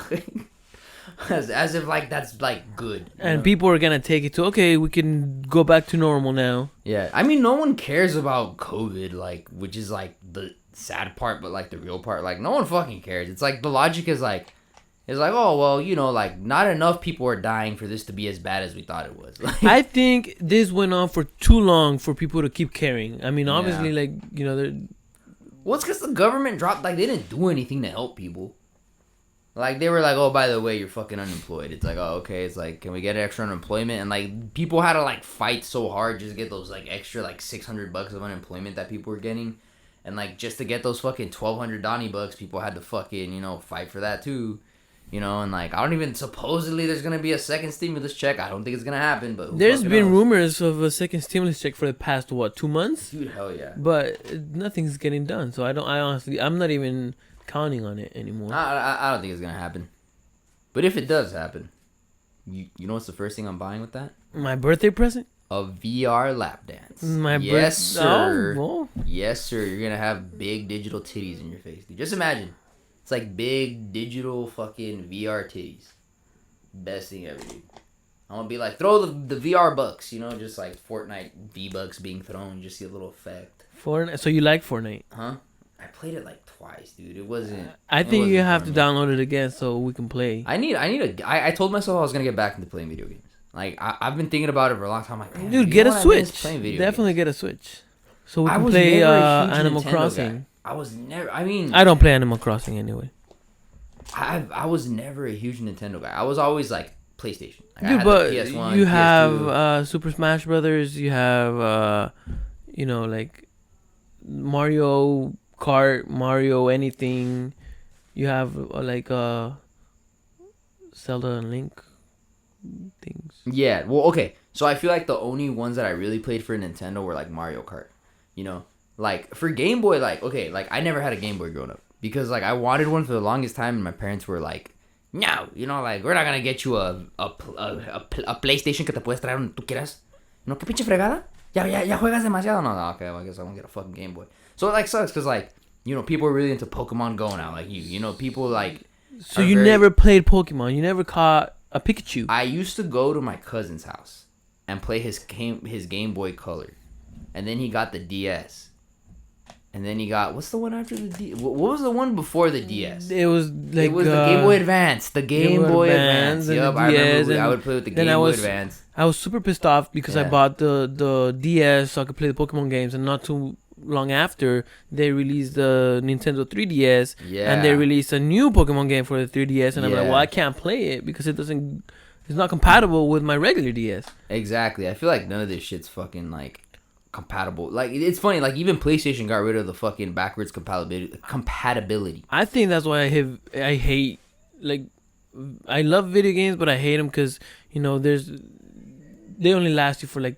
As if like that's like good, and people are gonna take it to okay, we can go back to normal now. Yeah, I mean, no one cares about COVID, like, which is like the sad part, but like the real part, like no one fucking cares. It's like the logic is like, oh well, you know, like not enough people are dying for this to be as bad as we thought it was. Like, I think this went on for too long for people to keep caring. I mean, obviously, like you know, well, it's because the government dropped like they didn't do anything to help people. Like, they were like, oh, by the way, you're fucking unemployed. It's like, oh, okay. It's like, can we get extra unemployment? And, like, people had to, like, fight so hard just to get those, like, extra, like, $600 of unemployment that people were getting. And, like, just to get those fucking $1,200 Donnie bucks, people had to fucking, you know, fight for that, too. You know, and, like, I don't even, supposedly there's going to be a second stimulus check. I don't think it's going to happen, but there's been rumors of a second stimulus check for the past, 2 months? Dude, hell yeah. But nothing's getting done. So, I'm not even counting on it anymore. I don't think it's gonna happen, but if it does happen, you know what's the first thing I'm buying with that? My birthday present? A VR lap dance. Yes, sir. Oh, well. Yes, sir. You're gonna have big digital titties in your face, dude. Just imagine, it's like big digital fucking VR titties. Best thing ever, dude. I'm gonna be like, throw the VR bucks, you know, just like Fortnite V-Bucks being thrown, just see a little effect. Fortnite. So you like Fortnite? Huh? I played it like twice, dude. It wasn't. I think you have to download it again so we can play. I told myself I was gonna get back into playing video games. Like I've been thinking about it for a long time. Like, dude, get a Switch. Definitely get a Switch, so we can play Animal Crossing. I was never. I mean, I don't play Animal Crossing anyway. I was never a huge Nintendo guy. I was always like PlayStation. Like, dude, but PS1, you have Super Smash Brothers. You have you know, like Mario Kart, Mario anything. You have like Zelda and Link things. Yeah, well, okay. So I feel like the only ones that I really played for Nintendo were like Mario Kart. You know, like for Game Boy, like okay, like I never had a Game Boy growing up because like I wanted one for the longest time, and my parents were like, no, you know, like we're not gonna get you a PlayStation que te puedes traer donde tú quieras. No, qué pinche fregada. Ya juegas demasiado. No, okay, well, I guess I'm gonna get a fucking Game Boy. So it like sucks because like, you know, people are really into Pokemon Go now. Like you know, people like. So you never played Pokemon? You never caught a Pikachu? I used to go to my cousin's house and play his Game Boy Color, and then he got the DS, and then he got what's the one after the DS? What was the one before the DS? It was like the Game Boy Advance. The Game Boy Advance. Yep, I remember. I would play with the Game Boy Advance. I was super pissed off because I bought the DS so I could play the Pokemon games, and not too long after, they released the Nintendo 3DS, Yeah. and they released a new Pokemon game for the 3DS, and I'm like, well, I can't play it because it's not compatible with my regular DS. Exactly. I feel like none of this shit's fucking like compatible. Like it's funny. Like even PlayStation got rid of the fucking backwards compatibility. I think that's why I hate like I love video games, but I hate them because they only last you for like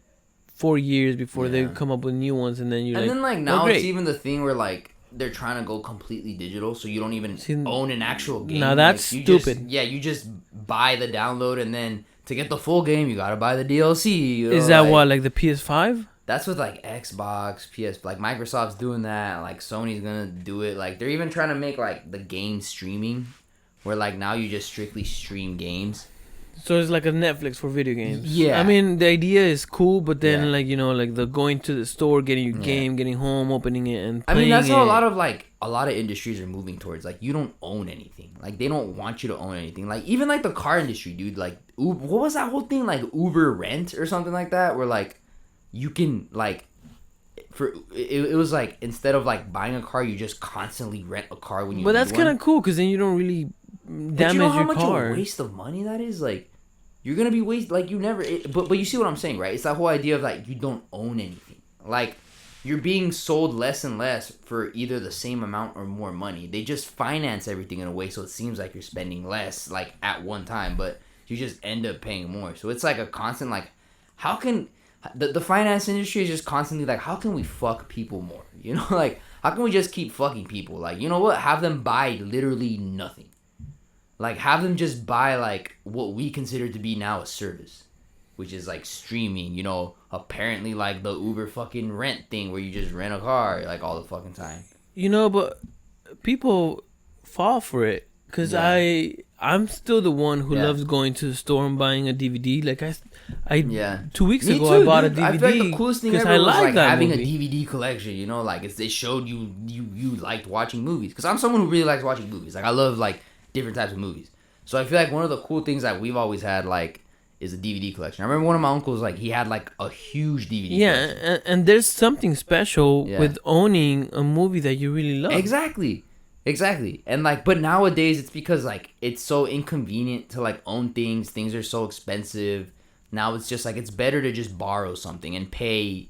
4 years before they come up with new ones, and then then now it's even the thing where like they're trying to go completely digital, so you don't even own an actual game. Now that's stupid. You just buy the download, and then to get the full game, you gotta buy the DLC. Is that what, like the PS5? That's with like Xbox, PS, like Microsoft's doing that. Like Sony's gonna do it. Like they're even trying to make like the game streaming, where like now you just strictly stream games. So it's like a Netflix for video games. Yeah. I mean, the idea is cool, but then like like the going to the store, getting your game, getting home, opening it, and playing that's how a lot of industries are moving towards. Like you don't own anything. Like they don't want you to own anything. Like even like the car industry, dude. Like what was that whole thing? Like Uber Rent or something like that, where like you can like it was like instead of like buying a car, you just constantly rent a car when you. But that's kind of cool because then you don't really damage your car. How much a waste of money that is? Like you're gonna be like you never. But you see what I'm saying, right? It's that whole idea of like you don't own anything. Like you're being sold less and less for either the same amount or more money. They just finance everything in a way so it seems like you're spending less like at one time, but you just end up paying more. So it's like a constant like, how can the finance industry is just constantly like, how can we fuck people more? You know, like how can we just keep fucking people? Like, you know what? Have them buy literally nothing. Like, have them just buy, like, what we consider to be now a service. Which is, like, streaming, apparently, like, the Uber fucking rent thing where you just rent a car, like, all the fucking time. But people fall for it. Because I'm still the one who loves going to the store and buying a DVD. Like, I 2 weeks ago, I bought a DVD. I feel like the coolest thing ever was, like, having movie. a DVD collection, like, it showed you liked watching movies. Because I'm someone who really likes watching movies. Like, I love, like, different types of movies. So I feel like one of the cool things that we've always had, like, is a DVD collection. I remember one of my uncles, like, he had, like, a huge DVD collection. And there's something special with owning a movie that you really love. Exactly. And, like, but nowadays it's because, like, it's so inconvenient to, like, own things. Things are so expensive. Now it's just, like, it's better to just borrow something and pay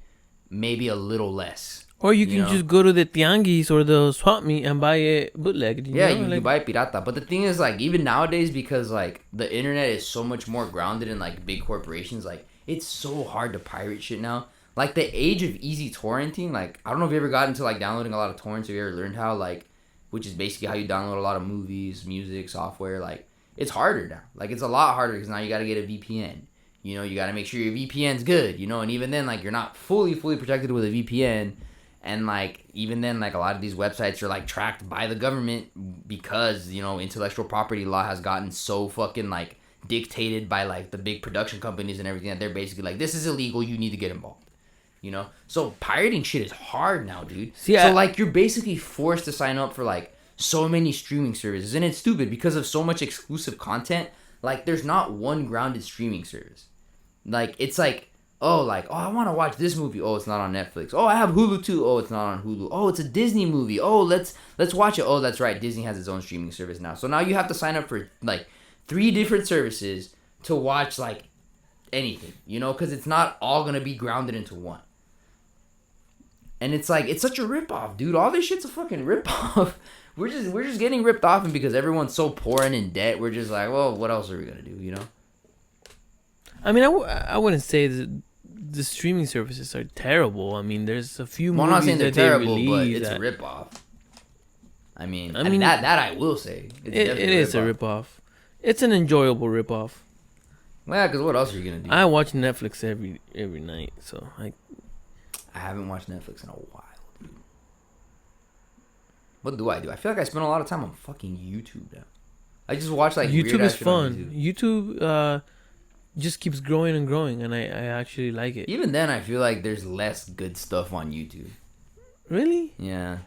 maybe a little less. Or you can just go to the tianguis or the swap meet and buy it bootleg. You can buy pirata. But the thing is, like, even nowadays, because, like, the internet is so much more grounded in, like, big corporations, like, it's so hard to pirate shit now. Like, the age of easy torrenting, like, I don't know if you ever got into, like, downloading a lot of torrents. Have you ever learned how, like, which is basically how you download a lot of movies, music, software. Like, it's harder now. Like, it's a lot harder because now you got to get a VPN. You got to make sure your VPN's good, and even then, like, you're not fully protected with a VPN. And, like, even then, like, a lot of these websites are, like, tracked by the government because, intellectual property law has gotten so fucking, like, dictated by, like, the big production companies and everything that they're basically like, this is illegal, you need to get involved. So pirating shit is hard now, dude. So, like, you're basically forced to sign up for, like, so many streaming services. And it's stupid because of so much exclusive content. Like, there's not one grounded streaming service. Like, it's like, oh, I want to watch this movie. Oh, it's not on Netflix. Oh, I have Hulu too. Oh, it's not on Hulu. Oh, it's a Disney movie. Oh, let's watch it. Oh, that's right. Disney has its own streaming service now. So now you have to sign up for, like, 3 different services to watch, like, anything, because it's not all going to be grounded into one. And it's like, it's such a ripoff, dude. All this shit's a fucking ripoff. We're just getting ripped off, and because everyone's so poor and in debt, we're just like, well, what else are we going to do, I mean, I wouldn't say that the streaming services are terrible. I mean, there's a few movies I'm not saying they're terrible, but it's a ripoff. I mean that I will say. It is a ripoff. It's an enjoyable ripoff. Well, because what else are you gonna do? I watch Netflix every night, so I haven't watched Netflix in a while, dude. What do? I feel like I spend a lot of time on fucking YouTube now. I just watch like YouTube weird is shit fun. on YouTube just keeps growing and growing, and I actually like it. Even then, I feel like there's less good stuff on YouTube. Really? Yeah.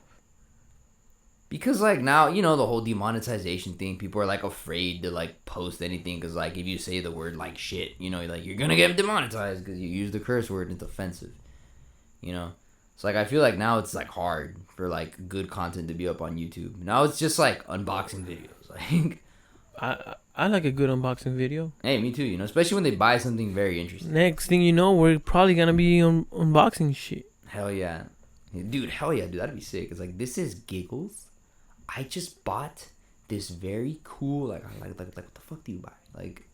Because, like, now, the whole demonetization thing, people are, like, afraid to, like, post anything because, like, if you say the word, like, shit, like, you're gonna get demonetized because you use the curse word and it's offensive, So like I feel like now it's like hard for like good content to be up on YouTube. Now it's just like unboxing videos. Like I like a good unboxing video. hey, me too. You know, especially when they buy something very interesting. Next thing you know, we're probably gonna be unboxing shit. Hell yeah, dude. Hell yeah, dude. That'd be sick. It's like this is Giggles. I just bought this very cool like what the fuck do you buy? Like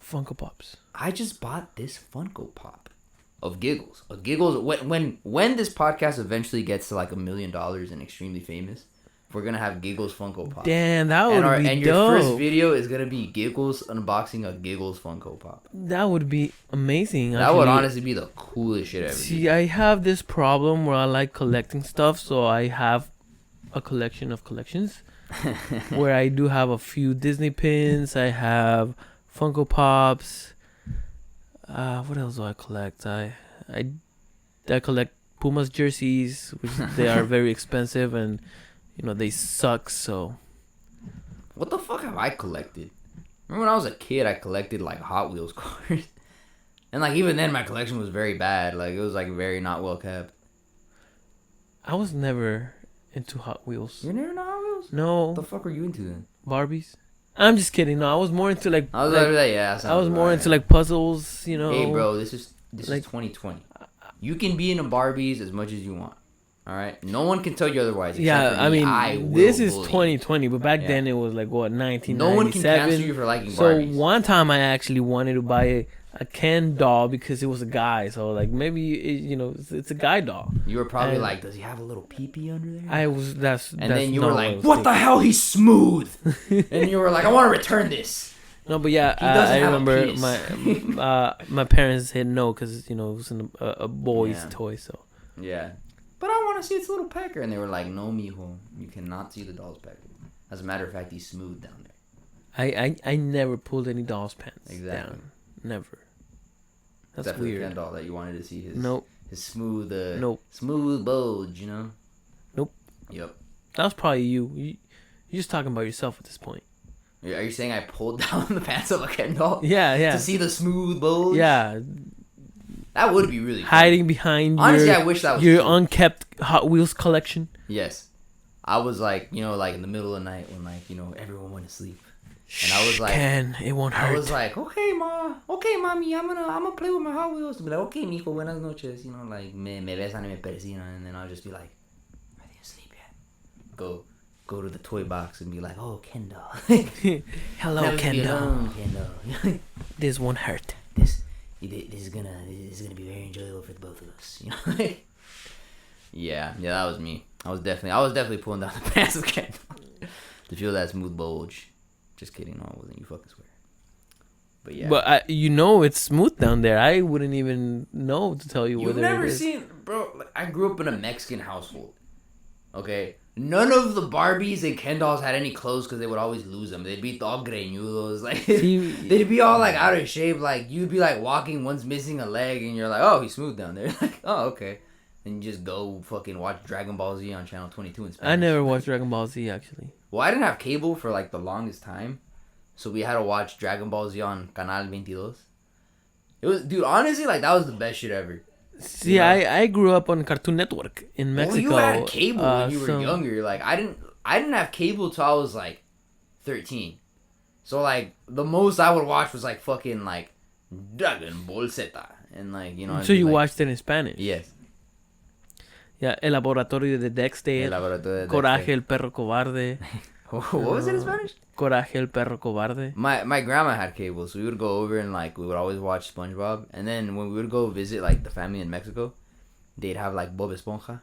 Funko Pops. I just bought this Funko Pop of Giggles. A Giggles when this podcast eventually gets to like $1 million and extremely famous, we're gonna have Giggles Funko Pop. Damn, that would be and dope. your first video is gonna be Giggles unboxing a Giggles Funko Pop. That would be amazing. That would honestly be the coolest shit ever. See, I have this problem where I like collecting stuff, so I have a collection of collections where I do have a few Disney pins. I have Funko Pops. What else do I collect? I collect Pumas jerseys, which they are very expensive and they suck. So what the fuck have I collected? Remember when I was a kid, I collected like Hot Wheels cars, and like even then my collection was very bad. Like it was like very not well kept. I was never into Hot Wheels. You're never into Hot Wheels? No. What the fuck were you into then? Barbies. I'm just kidding. No, I was more into like. I was more into like puzzles. Hey, bro, this is 2020. You can be into Barbies as much as you want. All right, no one can tell you otherwise. Yeah, I mean, this is 2020, but back then it was like what 1997. No one can cancel you for liking Barbies. So one time I actually wanted to buy a Ken doll because it was a guy. So like maybe it's a guy doll. You were probably like, does he have a little pee-pee under there? I was. Then you were like, what the hell? He's smooth. And you were like, I want to return this. No, but yeah, I remember my parents said no because it was a boy's toy. So yeah, but I want to see its little pecker, and they were like, no, mijo, you cannot see the doll's pecker. As a matter of fact, he's smooth down there. I never pulled any doll's pants exactly. down. Never. That's except weird. For the Ken doll that you wanted to see his smooth smooth bulge, Nope. Yep. That was probably you. You're just talking about yourself at this point. Are you saying I pulled down the pants of a Ken doll? Yeah. To see the smooth bulge? Yeah. That would be really cool. Hiding behind honestly, I wish that was your true. Unkept Hot Wheels collection. Yes. I was like, like in the middle of the night when everyone went to sleep. And I was like, Ken, it won't hurt. I was like, okay, mommy, I'm gonna play with my Hot Wheels. To be like, okay, mijo, buenas noches. Like me besan y me persignan, and then I'll just be like, are they asleep yet? Go to the toy box and be like, oh, Ken doll. Hello, Ken doll. This won't hurt. This is gonna be very enjoyable for the both of us. Yeah, that was me. I was definitely pulling down the pants of Ken doll to feel that smooth bulge. Just kidding, no, it wasn't. You fucking swear. But yeah. But it's smooth down there. I wouldn't even know to tell you whether You've never it is. seen, bro. Like, I grew up in a Mexican household. Okay, none of the Barbies and Ken dolls had any clothes because they would always lose them. They'd be all greñudos, like they'd be all like out of shape. Like you'd be like walking, one's missing a leg, and you're like, oh, he's smooth down there. Like, oh, okay. Then you just go fucking watch Dragon Ball Z on channel 22 in Spanish. I never watched Dragon Ball Z actually. Well, I didn't have cable for like the longest time, so we had to watch Dragon Ball Z on Canal 22. It was, dude, honestly, like that was the best shit ever. See, I grew up on Cartoon Network in Mexico. Well, you had cable when you were younger. Like I didn't have cable till I was like 13. So like the most I would watch was like fucking like Dragon Ball Z, and like So you watched it in Spanish? Yes. Yeah, El Laboratorio de Dexter. Coraje el perro cobarde. What was it in Spanish? Coraje el perro cobarde. My grandma had cable, so we would go over and like we would always watch SpongeBob. And then when we would go visit like the family in Mexico, they'd have like Bob Esponja.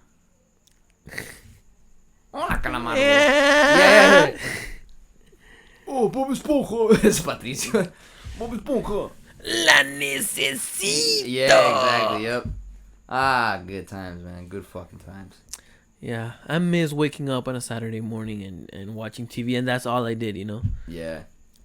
Hola, calamar. Yeah. Oh, Bob Esponja. Es Patricio. Bob Esponja. La necesito. Yeah, exactly. Yep. Ah, good times, man. Good fucking times. Yeah, I miss waking up on a Saturday morning and watching TV, and that's all I did, Yeah.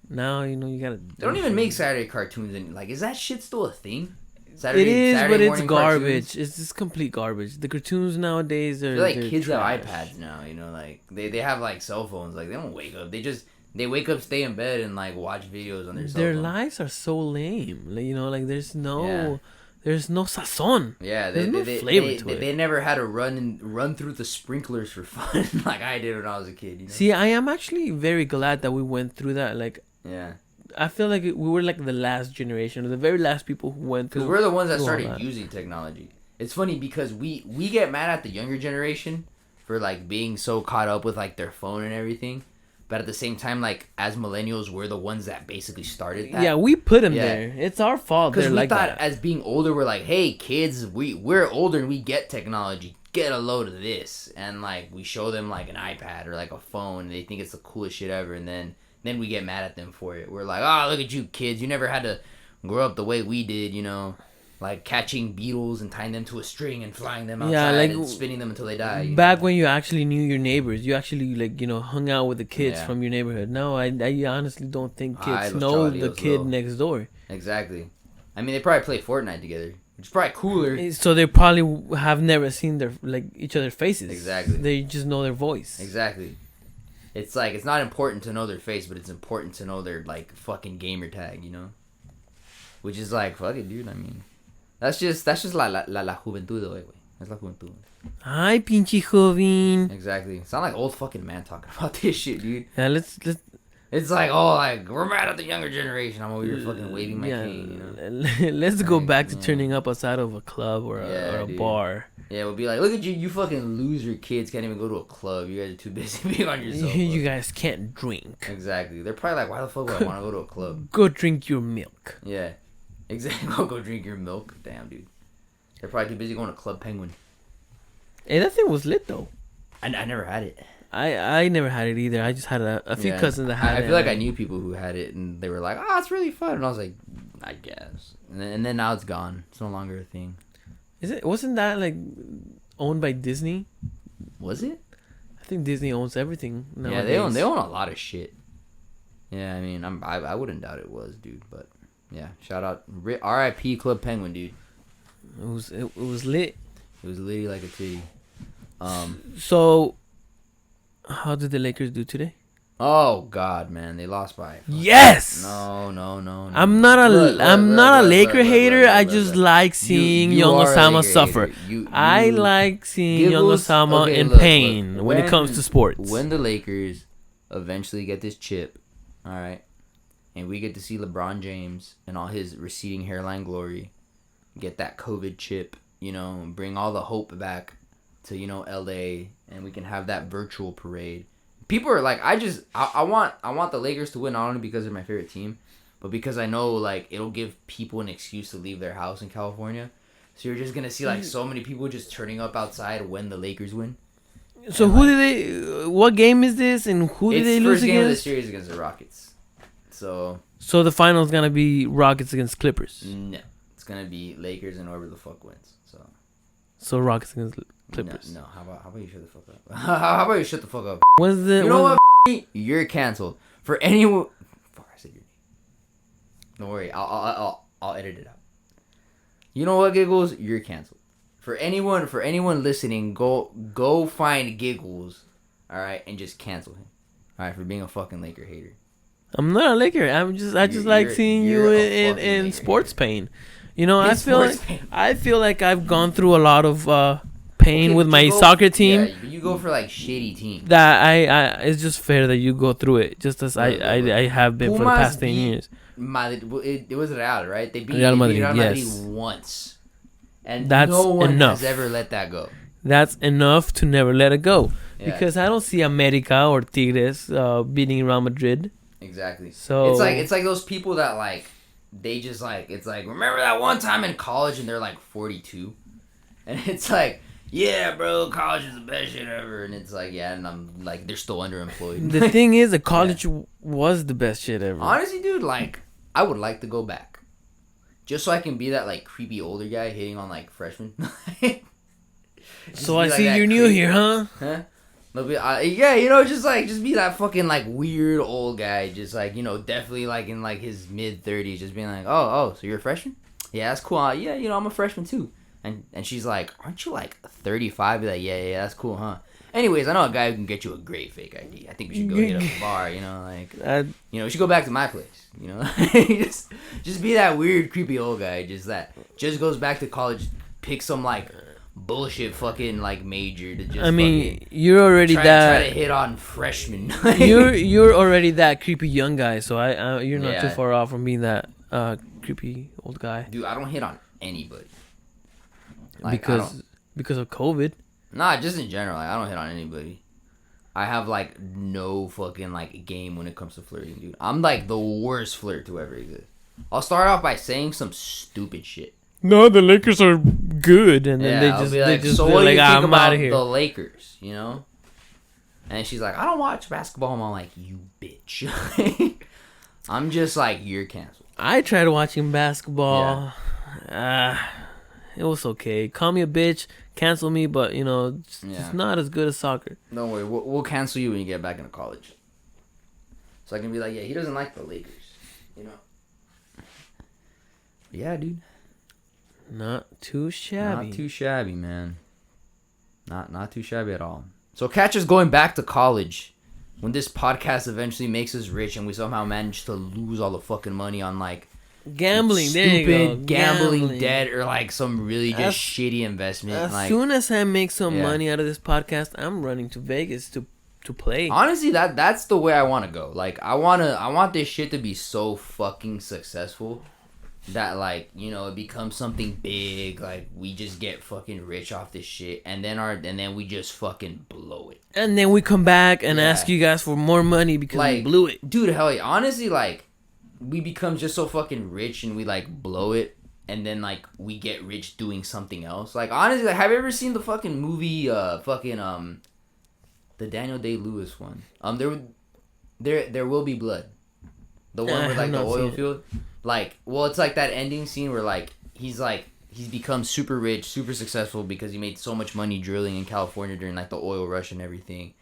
Now, you gotta... They don't even make Saturday cartoons, and like, is that shit still a thing? It is, but it's garbage. Cartoons? It's just complete garbage. The cartoons nowadays are like kids trash. have iPads now, like, they have, like, cell phones. Like, they don't wake up. They wake up, stay in bed, and, like, watch videos on their cell phone. Their lives are so lame. Like, there's no... there's no sazon. Yeah, there's no flavor to it. They never had to run through the sprinklers for fun like I did when I was a kid. You know? See, I am actually very glad that we went through that. Like, yeah. I feel like we were like the last generation, or the very last people who went through. Because we're the ones that started using technology. It's funny because we get mad at the younger generation for like being so caught up with like their phone and everything, but at the same time, like as millennials, we're the ones that basically started that. Yeah, we put them there. It's our fault. Because we like thought that. as being older, we're like, hey kids, we're older and we get technology. Get a load of this, and like we show them like an iPad or like a phone. And they think it's the coolest shit ever, and then we get mad at them for it. We're like, oh, look at you kids. You never had to grow up the way we did, you know. Like catching beetles and tying them to a string and flying them outside and spinning them until they die. Back when you actually knew your neighbors. You actually, like, you know, hung out with the kids from your neighborhood. No, I honestly don't think kids know the kid next door. Exactly. I mean, they probably play Fortnite together, which is probably cooler. So they probably have never seen their each other's faces. Exactly. They just know their voice. Exactly. It's like, it's not important to know their face, but it's important to know their, like, fucking gamer tag, you know? Which is like, fuck it, dude, I mean... That's just la juventud, güey. That's la juventud. Ay, pinche joven. Exactly. Sound like old fucking man talking about this shit, dude. Yeah, let's. It's like, oh, like, we're mad at the younger generation. I'm over here fucking waving my cane, you know? Let's go back to turning up outside of a club or a bar. Yeah, we'll be like, look at you. You fucking loser kids can't even go to a club. You guys are too busy being on yourself. You guys can't drink. Exactly. They're probably like, why the fuck would I want to go to a club? Go drink your milk. Yeah. Exactly. Go drink your milk. Damn, dude. They're probably too busy going to Club Penguin. Hey, that thing was lit, though. I never had it. I never had it either. I just had a few cousins that had it. I feel like I knew people who had it, and they were like, oh, it's really fun. And I was like, I guess. And then now it's gone. It's no longer a thing. Wasn't that, like, owned by Disney? Was it? I think Disney owns everything nowadays. Yeah, they own a lot of shit. Yeah, I mean, I wouldn't doubt it was, dude, but... Yeah, shout out R.I.P. Club Penguin, dude. It was lit. It was litty like a titty. So, how did the Lakers do today? Oh God, man, they lost by. Yes. No. I'm not a Laker hater. I just like seeing Young Osama suffer. I like seeing Young Osama in pain when it comes to sports. When the Lakers eventually get this chip, all right. And we get to see LeBron James and all his receding hairline glory get that COVID chip, you know, and bring all the hope back to, you know, LA, and we can have that virtual parade. People are like, I want the Lakers to win, not only because they're my favorite team, but because I know, like, it'll give people an excuse to leave their house in California. So you're just going to see, like, so many people just turning up outside when the Lakers win. So and, who did they, what game is this, and who did they lose against? It's the first game of the series against the Rockets. So the final's gonna be Rockets against Clippers. No, it's gonna be Lakers and whoever the fuck wins. So Rockets against Clippers. No. How about you shut the fuck up? How about you shut the fuck up? When's the? You know what? You're canceled for anyone. Fuck, I said your name. Don't worry, I'll edit it out. You know what, Giggles? You're canceled. For anyone listening, go find Giggles, all right, and just cancel him, all right, for being a fucking Laker hater. I'm not a Laker. I just like seeing you in sports pain. You know, I feel like I've gone through a lot of pain with my soccer team. Yeah, you go for like shitty teams. That it's just fair that you go through it, just as I have been for the past 10 years. It was Real, right? They beat Real Madrid, yes. once, and that's no one enough. has ever let that go. That's enough to never let it go, because I don't see America or Tigres beating Real Madrid. Exactly. So it's like those people that like they just like it's like remember that one time in college and they're like 42, and it's like yeah bro, college is the best shit ever, and it's like yeah, and I'm like they're still underemployed. The thing is, the college was the best shit ever. Honestly, dude, like I would like to go back, just so I can be that like creepy older guy hitting on like freshmen. So I see you're new here, huh? Huh? Yeah, you know, just be that fucking like weird old guy, just like, you know, definitely like in like his mid-30s, just being like, oh, so you're a freshman? Yeah, that's cool. Yeah, you know, I'm a freshman too. And she's like, aren't you like 35? Be like, yeah, that's cool, huh? Anyways, I know a guy who can get you a great fake ID. I think we should go hit up a bar, you know, like, you know, we should go back to my place, you know, just be that weird, creepy old guy, just goes back to college, pick some like bullshit fucking like major to just. I mean, you're already try to hit on freshmen. you're already that creepy young guy, so you're not too far off from being that creepy old guy. Dude, I don't hit on anybody. Like, because of COVID. Nah, just in general. Like, I don't hit on anybody. I have, like, no fucking, like, game when it comes to flirting, dude. I'm, like, the worst flirt to ever exist. I'll start off by saying some stupid shit. No, the Lakers are good. And then I'll be like, so what do you think about the Lakers, you know? And she's like, I don't watch basketball. And I'm like, you bitch. I'm just like, you're canceled. I tried watching basketball. Yeah. It was okay. Call me a bitch. Cancel me, but, you know, it's not as good as soccer. Don't worry. We'll cancel you when you get back into college. So I can be like, yeah, he doesn't like the Lakers. You know? Yeah, dude. Not too shabby. Not too shabby, man. Not too shabby at all. So catch us going back to college when this podcast eventually makes us rich and we somehow manage to lose all the fucking money on, like, gambling, stupid gambling debt or like some really just shitty investment. As soon as I make some money out of this podcast, I'm running to Vegas to play. Honestly, that's the way I want to go. Like I want this shit to be so fucking successful that, like, you know, it becomes something big. Like we just get fucking rich off this shit, and then we just fucking blow it. And then we come back and ask you guys for more money because we blew it, dude. Hell yeah, honestly, like. We become just so fucking rich and we like blow it, and then like we get rich doing something else. Like honestly, like, have you ever seen the fucking movie the Daniel Day-Lewis one? There Will Be Blood. The one with like the oil field. Like, well, it's like that ending scene where like he's become super rich, super successful because he made so much money drilling in California during like the oil rush and everything.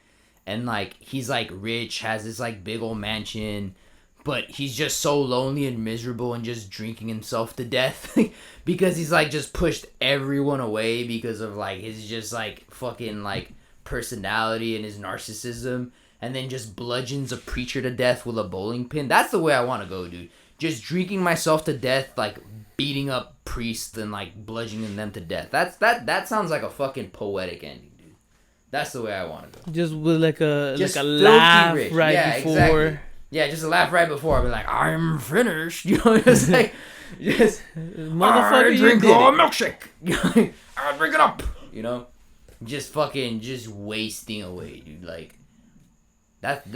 And like he's like rich, has this like big old mansion. But he's just so lonely and miserable and just drinking himself to death because he's like just pushed everyone away because of like his just like fucking like personality and his narcissism, and then just bludgeons a preacher to death with a bowling pin. That's the way I want to go, dude. Just drinking myself to death, like beating up priests and like bludgeoning them to death. That sounds like a fucking poetic ending, dude. That's the way I want to go. Just with like a laugh rich. Right before. Exactly. Yeah, just a laugh right before. I'll be like, I'm finished. You know, it's like, just, motherfucker, I drink all milkshake. I drink it up. You know, just wasting away, dude. Like, that's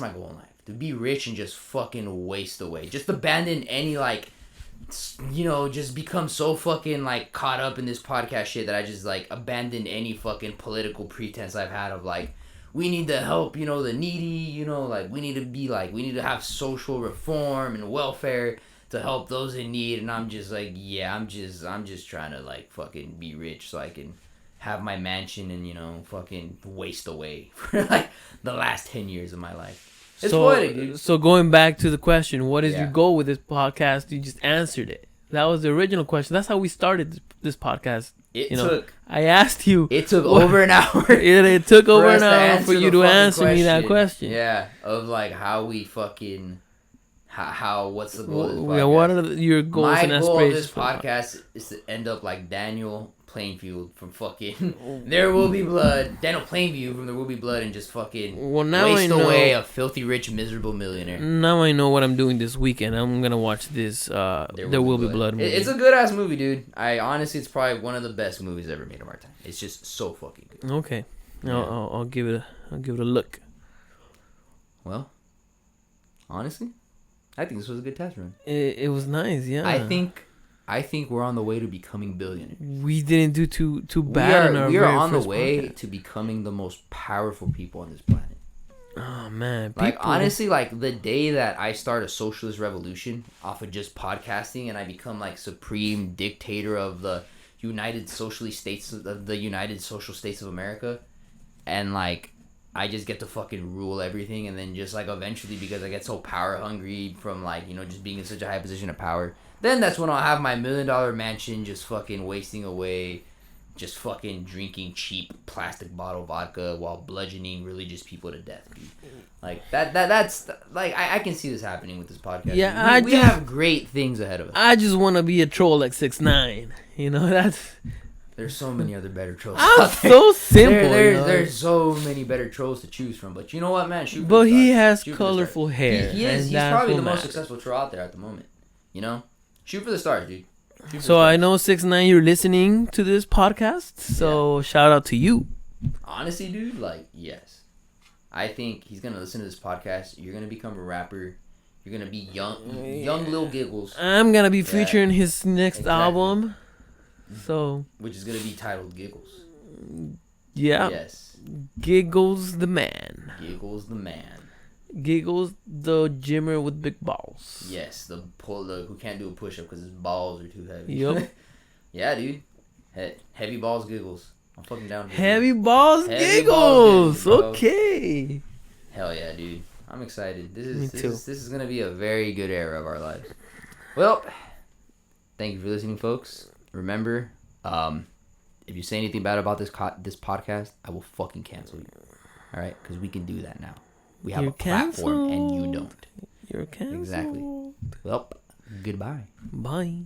my goal in life. To be rich and just fucking waste away. Just abandon any, like, you know, just become so fucking, like, caught up in this podcast shit that I just, like, abandon any fucking political pretense I've had of, like, we need to help, you know, the needy, you know, like, we need to have social reform and welfare to help those in need. And I'm just like, yeah, I'm just trying to, like, fucking be rich so I can have my mansion and, you know, fucking waste away for, like, the last 10 years of my life. It's poetic, dude. So going back to the question, what is your goal with this podcast? You just answered it. That was the original question. That's how we started this podcast. I asked you. It took over an hour. It took over an hour for you to answer me that question. Yeah, of like how we fucking, what's the goal of this podcast? Yeah, what are your goals and aspirations? My goal of this podcast is to end up like Daniel Plainfield from fucking There Will Be Blood. Daniel Plainview from There Will Be Blood, and just fucking waste away a filthy rich miserable millionaire. Now I know what I'm doing this weekend. I'm gonna watch this There Will Be Blood movie. It's a good ass movie, dude. It's probably one of the best movies ever made of our time. It's just so fucking good. Okay, yeah. I'll give it a look. Well, honestly, I think this was a good test run. It was nice, yeah. I think we're on the way to becoming billionaires. We didn't do too bad. We are on the way to becoming the most powerful people on this planet. Oh man! Like honestly, like the day that I start a socialist revolution off of just podcasting, and I become like supreme dictator of the United Social States of America, and like I just get to fucking rule everything, and then just like eventually, because I get so power hungry from like, you know, just being in such a high position of power, then that's when I'll have my $1 million mansion just fucking wasting away, just fucking drinking cheap plastic bottle vodka while bludgeoning religious people to death, dude. Like that's like I can see this happening with this podcast. Yeah, we have great things ahead of us. I just want to be a troll like 6ix9ine. You know, that's. There's so many other better trolls. I'm so simple. There's so many better trolls to choose from. But you know what, man? Shoot. But he has colorful hair. He is. He's probably the most successful troll out there at the moment. You know, shoot for the stars, dude. So I know 6ix9ine, you're listening to this podcast. So shout out to you. Honestly, dude, like yes, I think he's gonna listen to this podcast. You're gonna become a rapper. You're gonna be young Lil Giggles. I'm gonna be featuring his next album. So, which is gonna be titled Giggles. Yeah. Yes. Giggles the man. Giggles the man. Giggles the gymmer with big balls. Yes, the who can't do a push up because his balls are too heavy. Yup. Yeah, dude. Heavy balls Giggles. I'm fucking down. Heavy balls Giggles. Okay. Hell yeah, dude. I'm excited. This is gonna be a very good era of our lives. Well, thank you for listening, folks. Remember, if you say anything bad about this podcast, I will fucking cancel you. All right? Because we can do that now. We have a platform and you don't. You're canceled. Exactly. Well, goodbye. Bye.